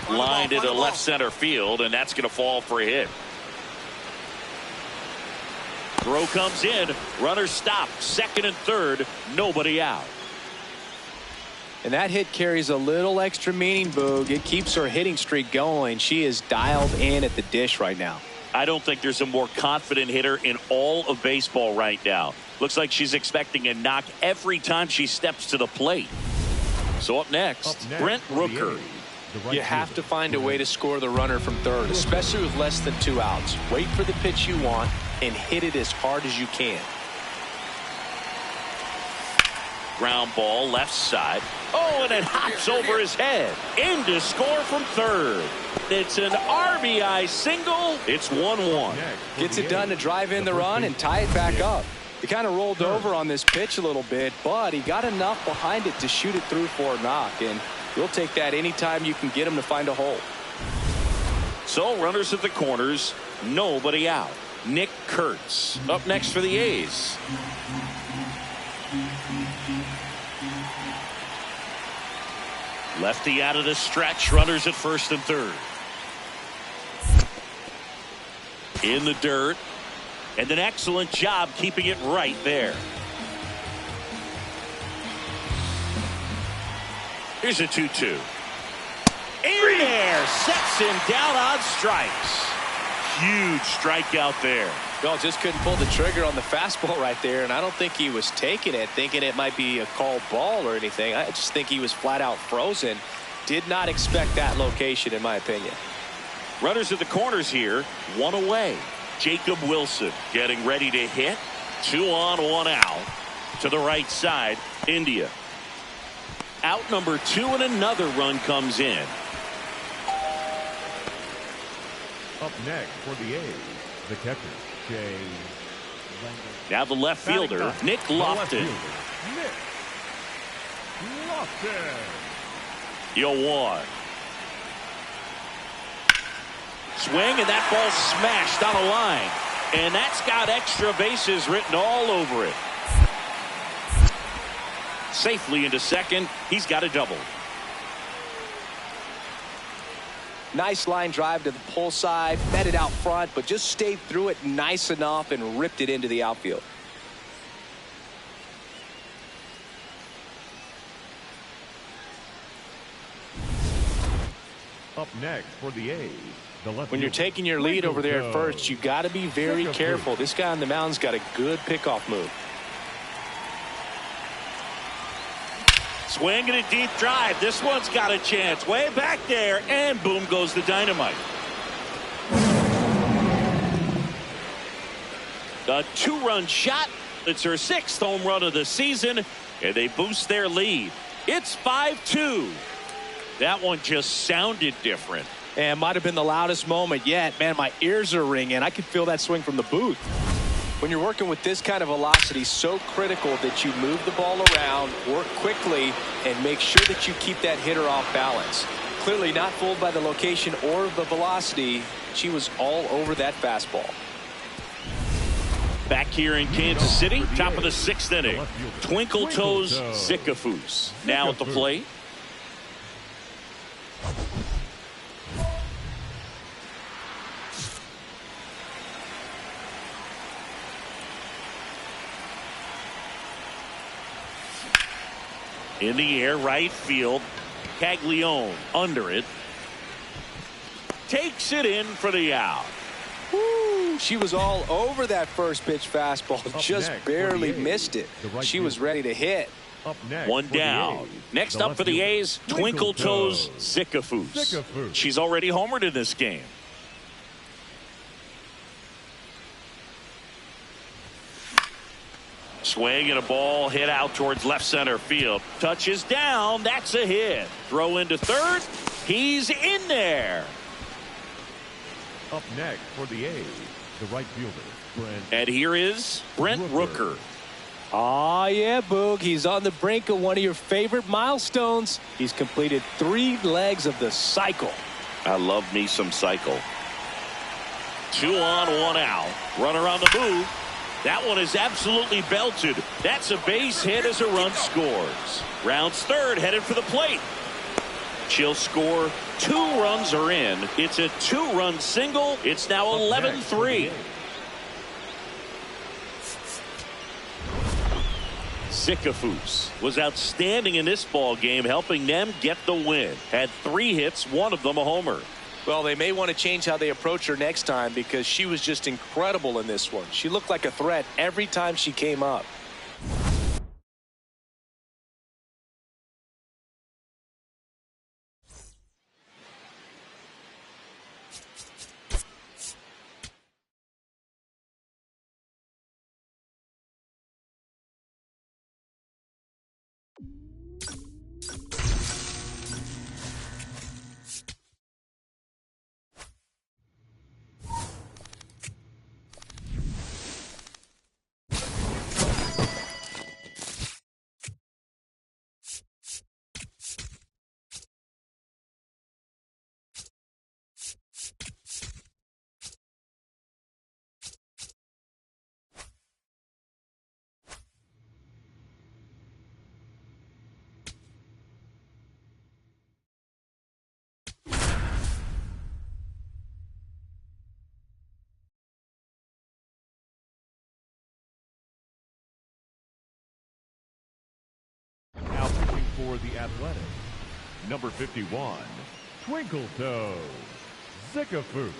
Lined into left center field, and that's going to fall for a hit. Throw comes in. Runner stopped. 2nd and 3rd. Nobody out. And that hit carries a little extra meaning, Boog. It keeps her hitting streak going. She is dialed in at the dish right now. I don't think there's a more confident hitter in all of baseball right now. Looks like she's expecting a knock every time she steps to the plate. So up next Brent Rooker. You have to find a way to score the runner from third, especially with less than 2 outs. Wait for the pitch you want and hit it as hard as you can. Ground ball left side. Oh, and it hops over his head. In to score from third. It's an RBI single. It's 1-1. Gets it done to drive in the run and tie it back up. He kind of rolled over on this pitch a little bit, but he got enough behind it to shoot it through for a knock. And you'll take that anytime you can get him to find a hole. So runners at the corners, nobody out. Nick Kurtz up next for the A's. Lefty out of the stretch, runners at first and third. In the dirt, and an excellent job keeping it right there. Here's a 2-2. In there, sets him down on strikes. Huge strikeout there. Well, just couldn't pull the trigger on the fastball right there, and I don't think he was taking it, thinking it might be a called ball or anything. I just think he was flat out frozen. Did not expect that location, in my opinion. Runners at the corners here, one away. Jacob Wilson getting ready to hit. 2 on, 1 out. To the right side, India. Out number 2, and another run comes in. Up next for the A's, the catcher, Jay. Now the left fielder, Nick Lofton. Nick Lofton. 0-1. Swing, and that ball smashed on a line. And that's got extra bases written all over it. Safely into second. He's got a double. Nice line drive to the pull side, met it out front, but just stayed through it nice enough and ripped it into the outfield. Up next for the A's, the left When you're fielder, taking your lead over there at first, you got to be very Zickafoose. careful. This guy on the mound's got a good pickoff move. Swing and a deep drive. This one's got a chance. Way back there, and boom goes the dynamite. A 2-run shot. It's her 6th home run of the season, and they boost their lead. It's 5-2. That one just sounded different. And might have been the loudest moment yet. Man, my ears are ringing. I could feel that swing from the booth. When you're working with this kind of velocity, so critical that you move the ball around, work quickly, and make sure that you keep that hitter off balance. Clearly not fooled by the location or the velocity. She was all over that fastball. Back here in Kansas City, top of the 6th inning. Twinkletoes Zickafoose now at the plate. In the air, right field. Caglione under it. Takes it in for the out. Woo, she was all over that first pitch fastball. Just barely missed it. She was ready to hit. Up next One for the down. A's, Next the up left for the fielder, A's, Twinkletoes Zickafoose. She's already homered in this game. Swing and a ball hit out towards left center field. Touches down. That's a hit. Throw into third. He's in there. Up next for the A's, the right fielder, Brent. And here is Brent Rooker. Oh, yeah, Boog. He's on the brink of one of your favorite milestones. He's completed 3 legs of the cycle. I love me some cycle. 2 on, 1 out. Runner on the move. That one is absolutely belted. That's a base hit as a run scores. Rounds third, headed for the plate. She'll score. 2 runs are in. It's a 2-run single. It's now 11-3. Zickafoose was outstanding in this ball game, helping them get the win. Had 3 hits, one of them a homer. Well, they may want to change how they approach her next time because she was just incredible in this one. She looked like a threat every time she came up. for the Athletics, number 51, Twinkletoes Zickafoose.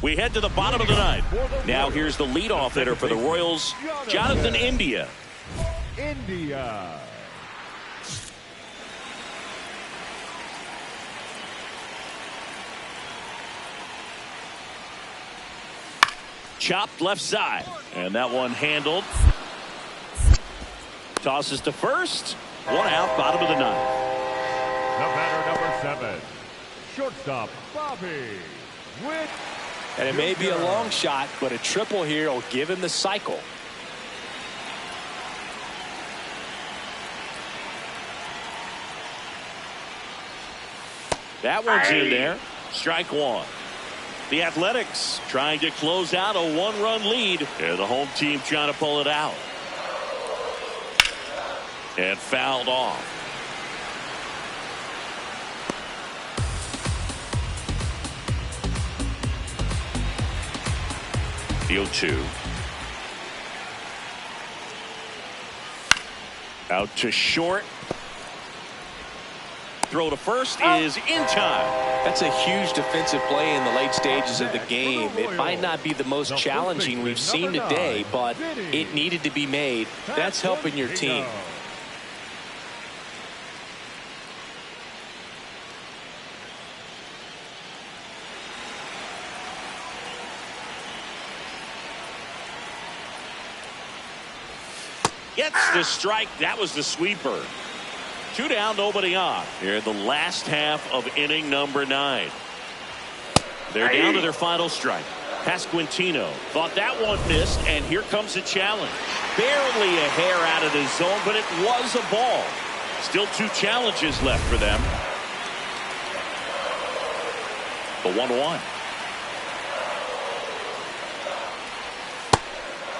We head to the bottom of the ninth. Now here's the leadoff hitter for the Royals, Jonathan India. India. Chopped left side. And that one handled. Tosses to first. One out, bottom of the ninth. The batter, number 7, shortstop Bobby with. And it may be a long shot, but a triple here will give him the cycle. That one's in there. Strike one. The Athletics trying to close out a one-run lead. And the home team trying to pull it out. And fouled off. The 0-2. Out to short. Throw to first is in time. That's a huge defensive play in the late stages of the game. It might not be the most challenging we've seen today, but it needed to be made. That's helping your team. Gets the strike. That was the sweeper. 2 down, nobody on. Here in the last half of inning number 9. They're down to their final strike. Pasquantino thought that one missed, and here comes a challenge. Barely a hair out of the zone, but it was a ball. Still 2 challenges left for them. The 1-1.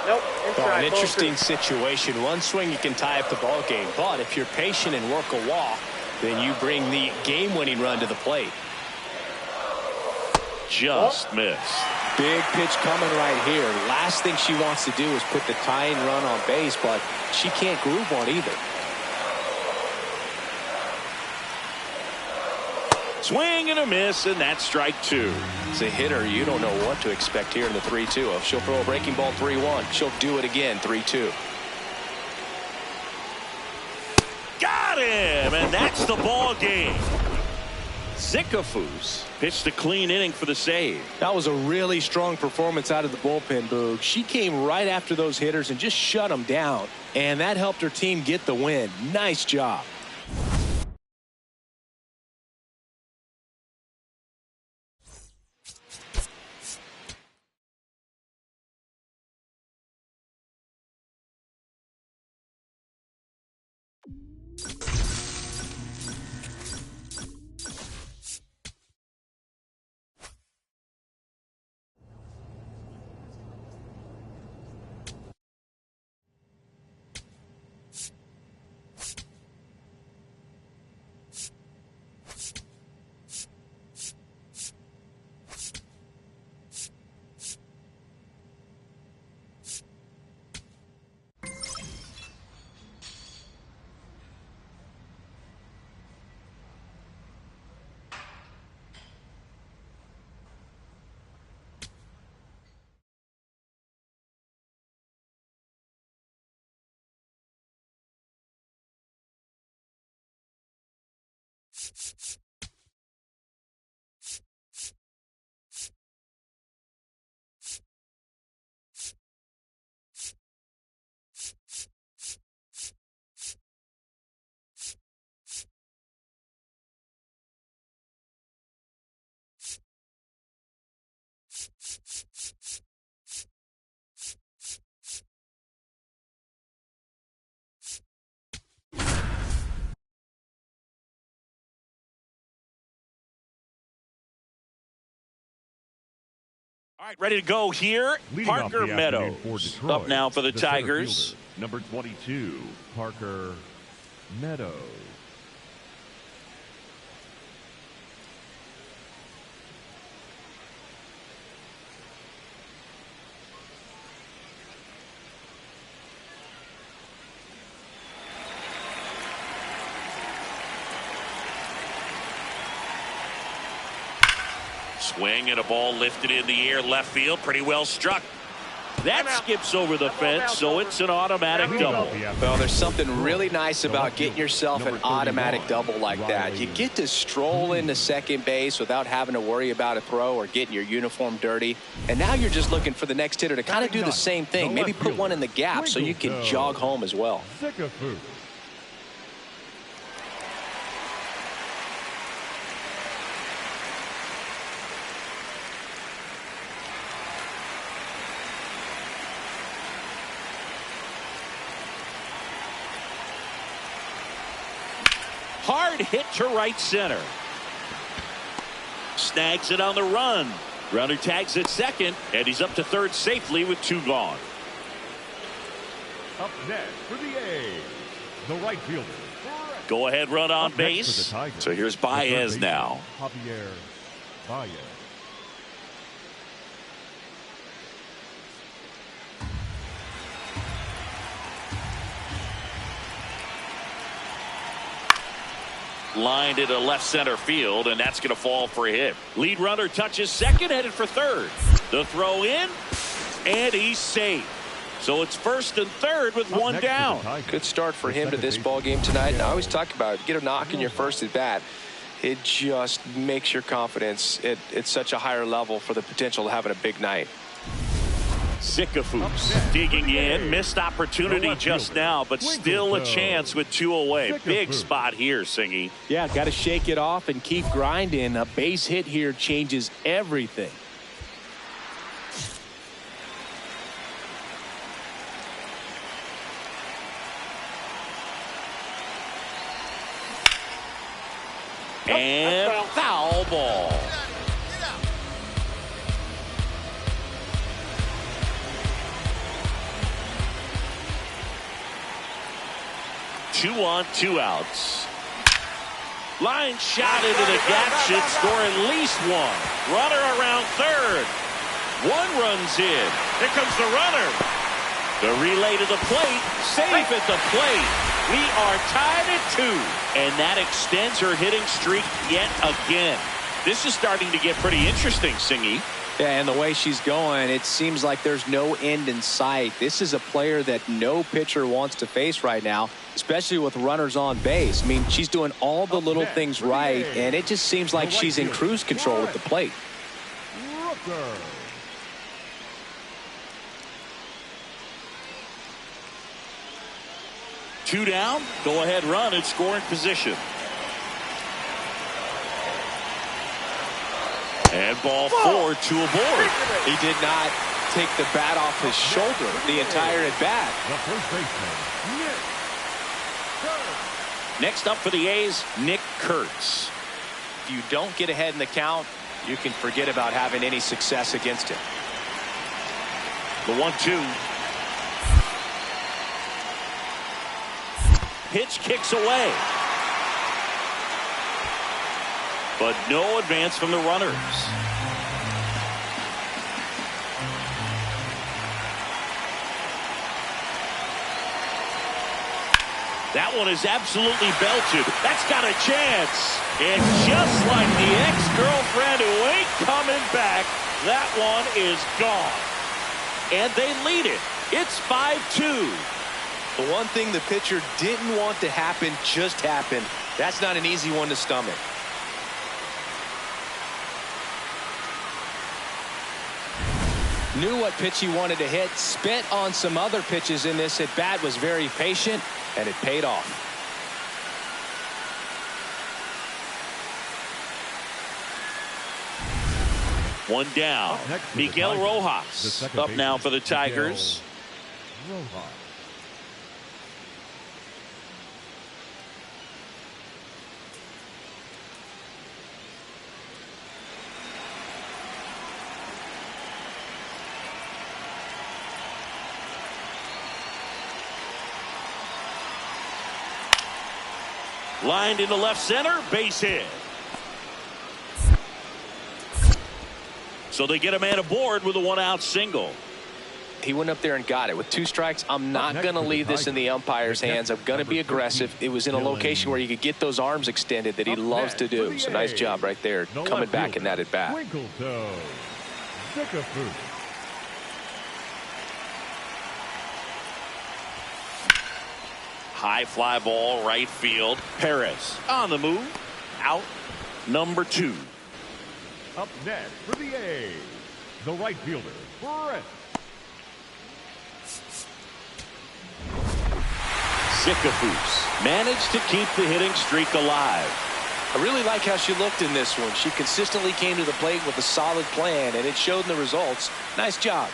Nope. An interesting situation. One swing you can tie up the ball game, but if you're patient and work a walk, then you bring the game-winning run to the plate. Just missed. Big pitch coming right here. Last thing she wants to do is put the tying run on base, but she can't groove one either. Swing and a miss, and that's strike 2. As a hitter, you don't know what to expect here in the 3-2. If she'll throw a breaking ball 3-1, she'll do it again 3-2. Got him, and that's the ball game. Zickafoose pitched a clean inning for the save. That was a really strong performance out of the bullpen, Boog. She came right after those hitters and just shut them down, and that helped her team get the win. Nice job. All right, ready to go here. Leading off Parker the Meadows afternoon for Detroit, up now for the center Tigers. fielder, number 22, Parker Meadows. Swing and a ball lifted in the air left field. Pretty well struck. That skips over the fence, so it's an automatic double. Well, there's something really nice about getting yourself an automatic double like that. You get to stroll into second base without having to worry about a throw or getting your uniform dirty. And now you're just looking for the next hitter to kind of do the same thing. Maybe put one in the gap so you can jog home as well. Zickafoose. Hard hit to right center. Snags it on the run. Runner tags at second, and he's up to third safely with 2 gone. Up next for the A's, the right fielder. Go ahead run on Up next for the base. Tigers, So here's the third Baez baseman, now. Javier Baez. Lined into left center field, and that's going to fall for a hit. Lead runner touches second, headed for third. The throw in, and he's safe. So it's first and third with Up 1 next for the down. Tigers, Good start for the him to second this baseman, ball game tonight. And I Miguel always talk about it. Get a knock in your first at bat. It just makes your confidence at such a higher level for the potential of having a big night. Zickafoose digging in. Missed opportunity just now, but still a chance with 2 away. Big spot here, Singy. Yeah, got to shake it off and keep grinding. A base hit here changes everything. And foul ball. Two on, 2 outs. Line shot into the gap should score at least 1. Runner around third. 1 runs in. Here comes the runner. The relay to the plate. Safe at the plate. We are tied at 2. And that extends her hitting streak yet again. This is starting to get pretty interesting, Singy. Yeah, and the way she's going, it seems like there's no end in sight. This is a player that no pitcher wants to face right now, especially with runners on base. I mean, she's doing all the little things right, and it just seems like she's in cruise control at the plate. Rooker. Two down. Go ahead run in scoring position. And ball 4, 2 aboard. He did not take the bat off his shoulder the entire at bat. The first baseman, Nick Kurtz. Next up for the A's, Nick Kurtz. If you don't get ahead in the count, you can forget about having any success against him. The 1-2. Pitch kicks away. But no advance from the runners. That one is absolutely belted. That's got a chance. And just like the ex-girlfriend who ain't coming back, that one is gone. And they lead it. It's 5-2. The one thing the pitcher didn't want to happen just happened. That's not an easy one to stomach. Knew what pitch he wanted to hit, spent on some other pitches in this at bat, was very patient, and it paid off. One down. Miguel Rojas up now for the Tigers. Rojas. Lined into left center, base hit. So they get a man aboard with a 1-out single. He went up there and got it. With 2 strikes, I'm not going to leave this in the umpire's hands. I'm going to be aggressive. It was in a location where you could get those arms extended that he loves to do. So nice job right there, coming back in that at-bat. Twinkletoes Zickafoose. High fly ball, right field. Perez on the move. Out number 2. Up next for the A's, the right fielder, Brett. Zickafoose managed to keep the hitting streak alive. I really like how she looked in this one. She consistently came to the plate with a solid plan, and it showed in the results. Nice job.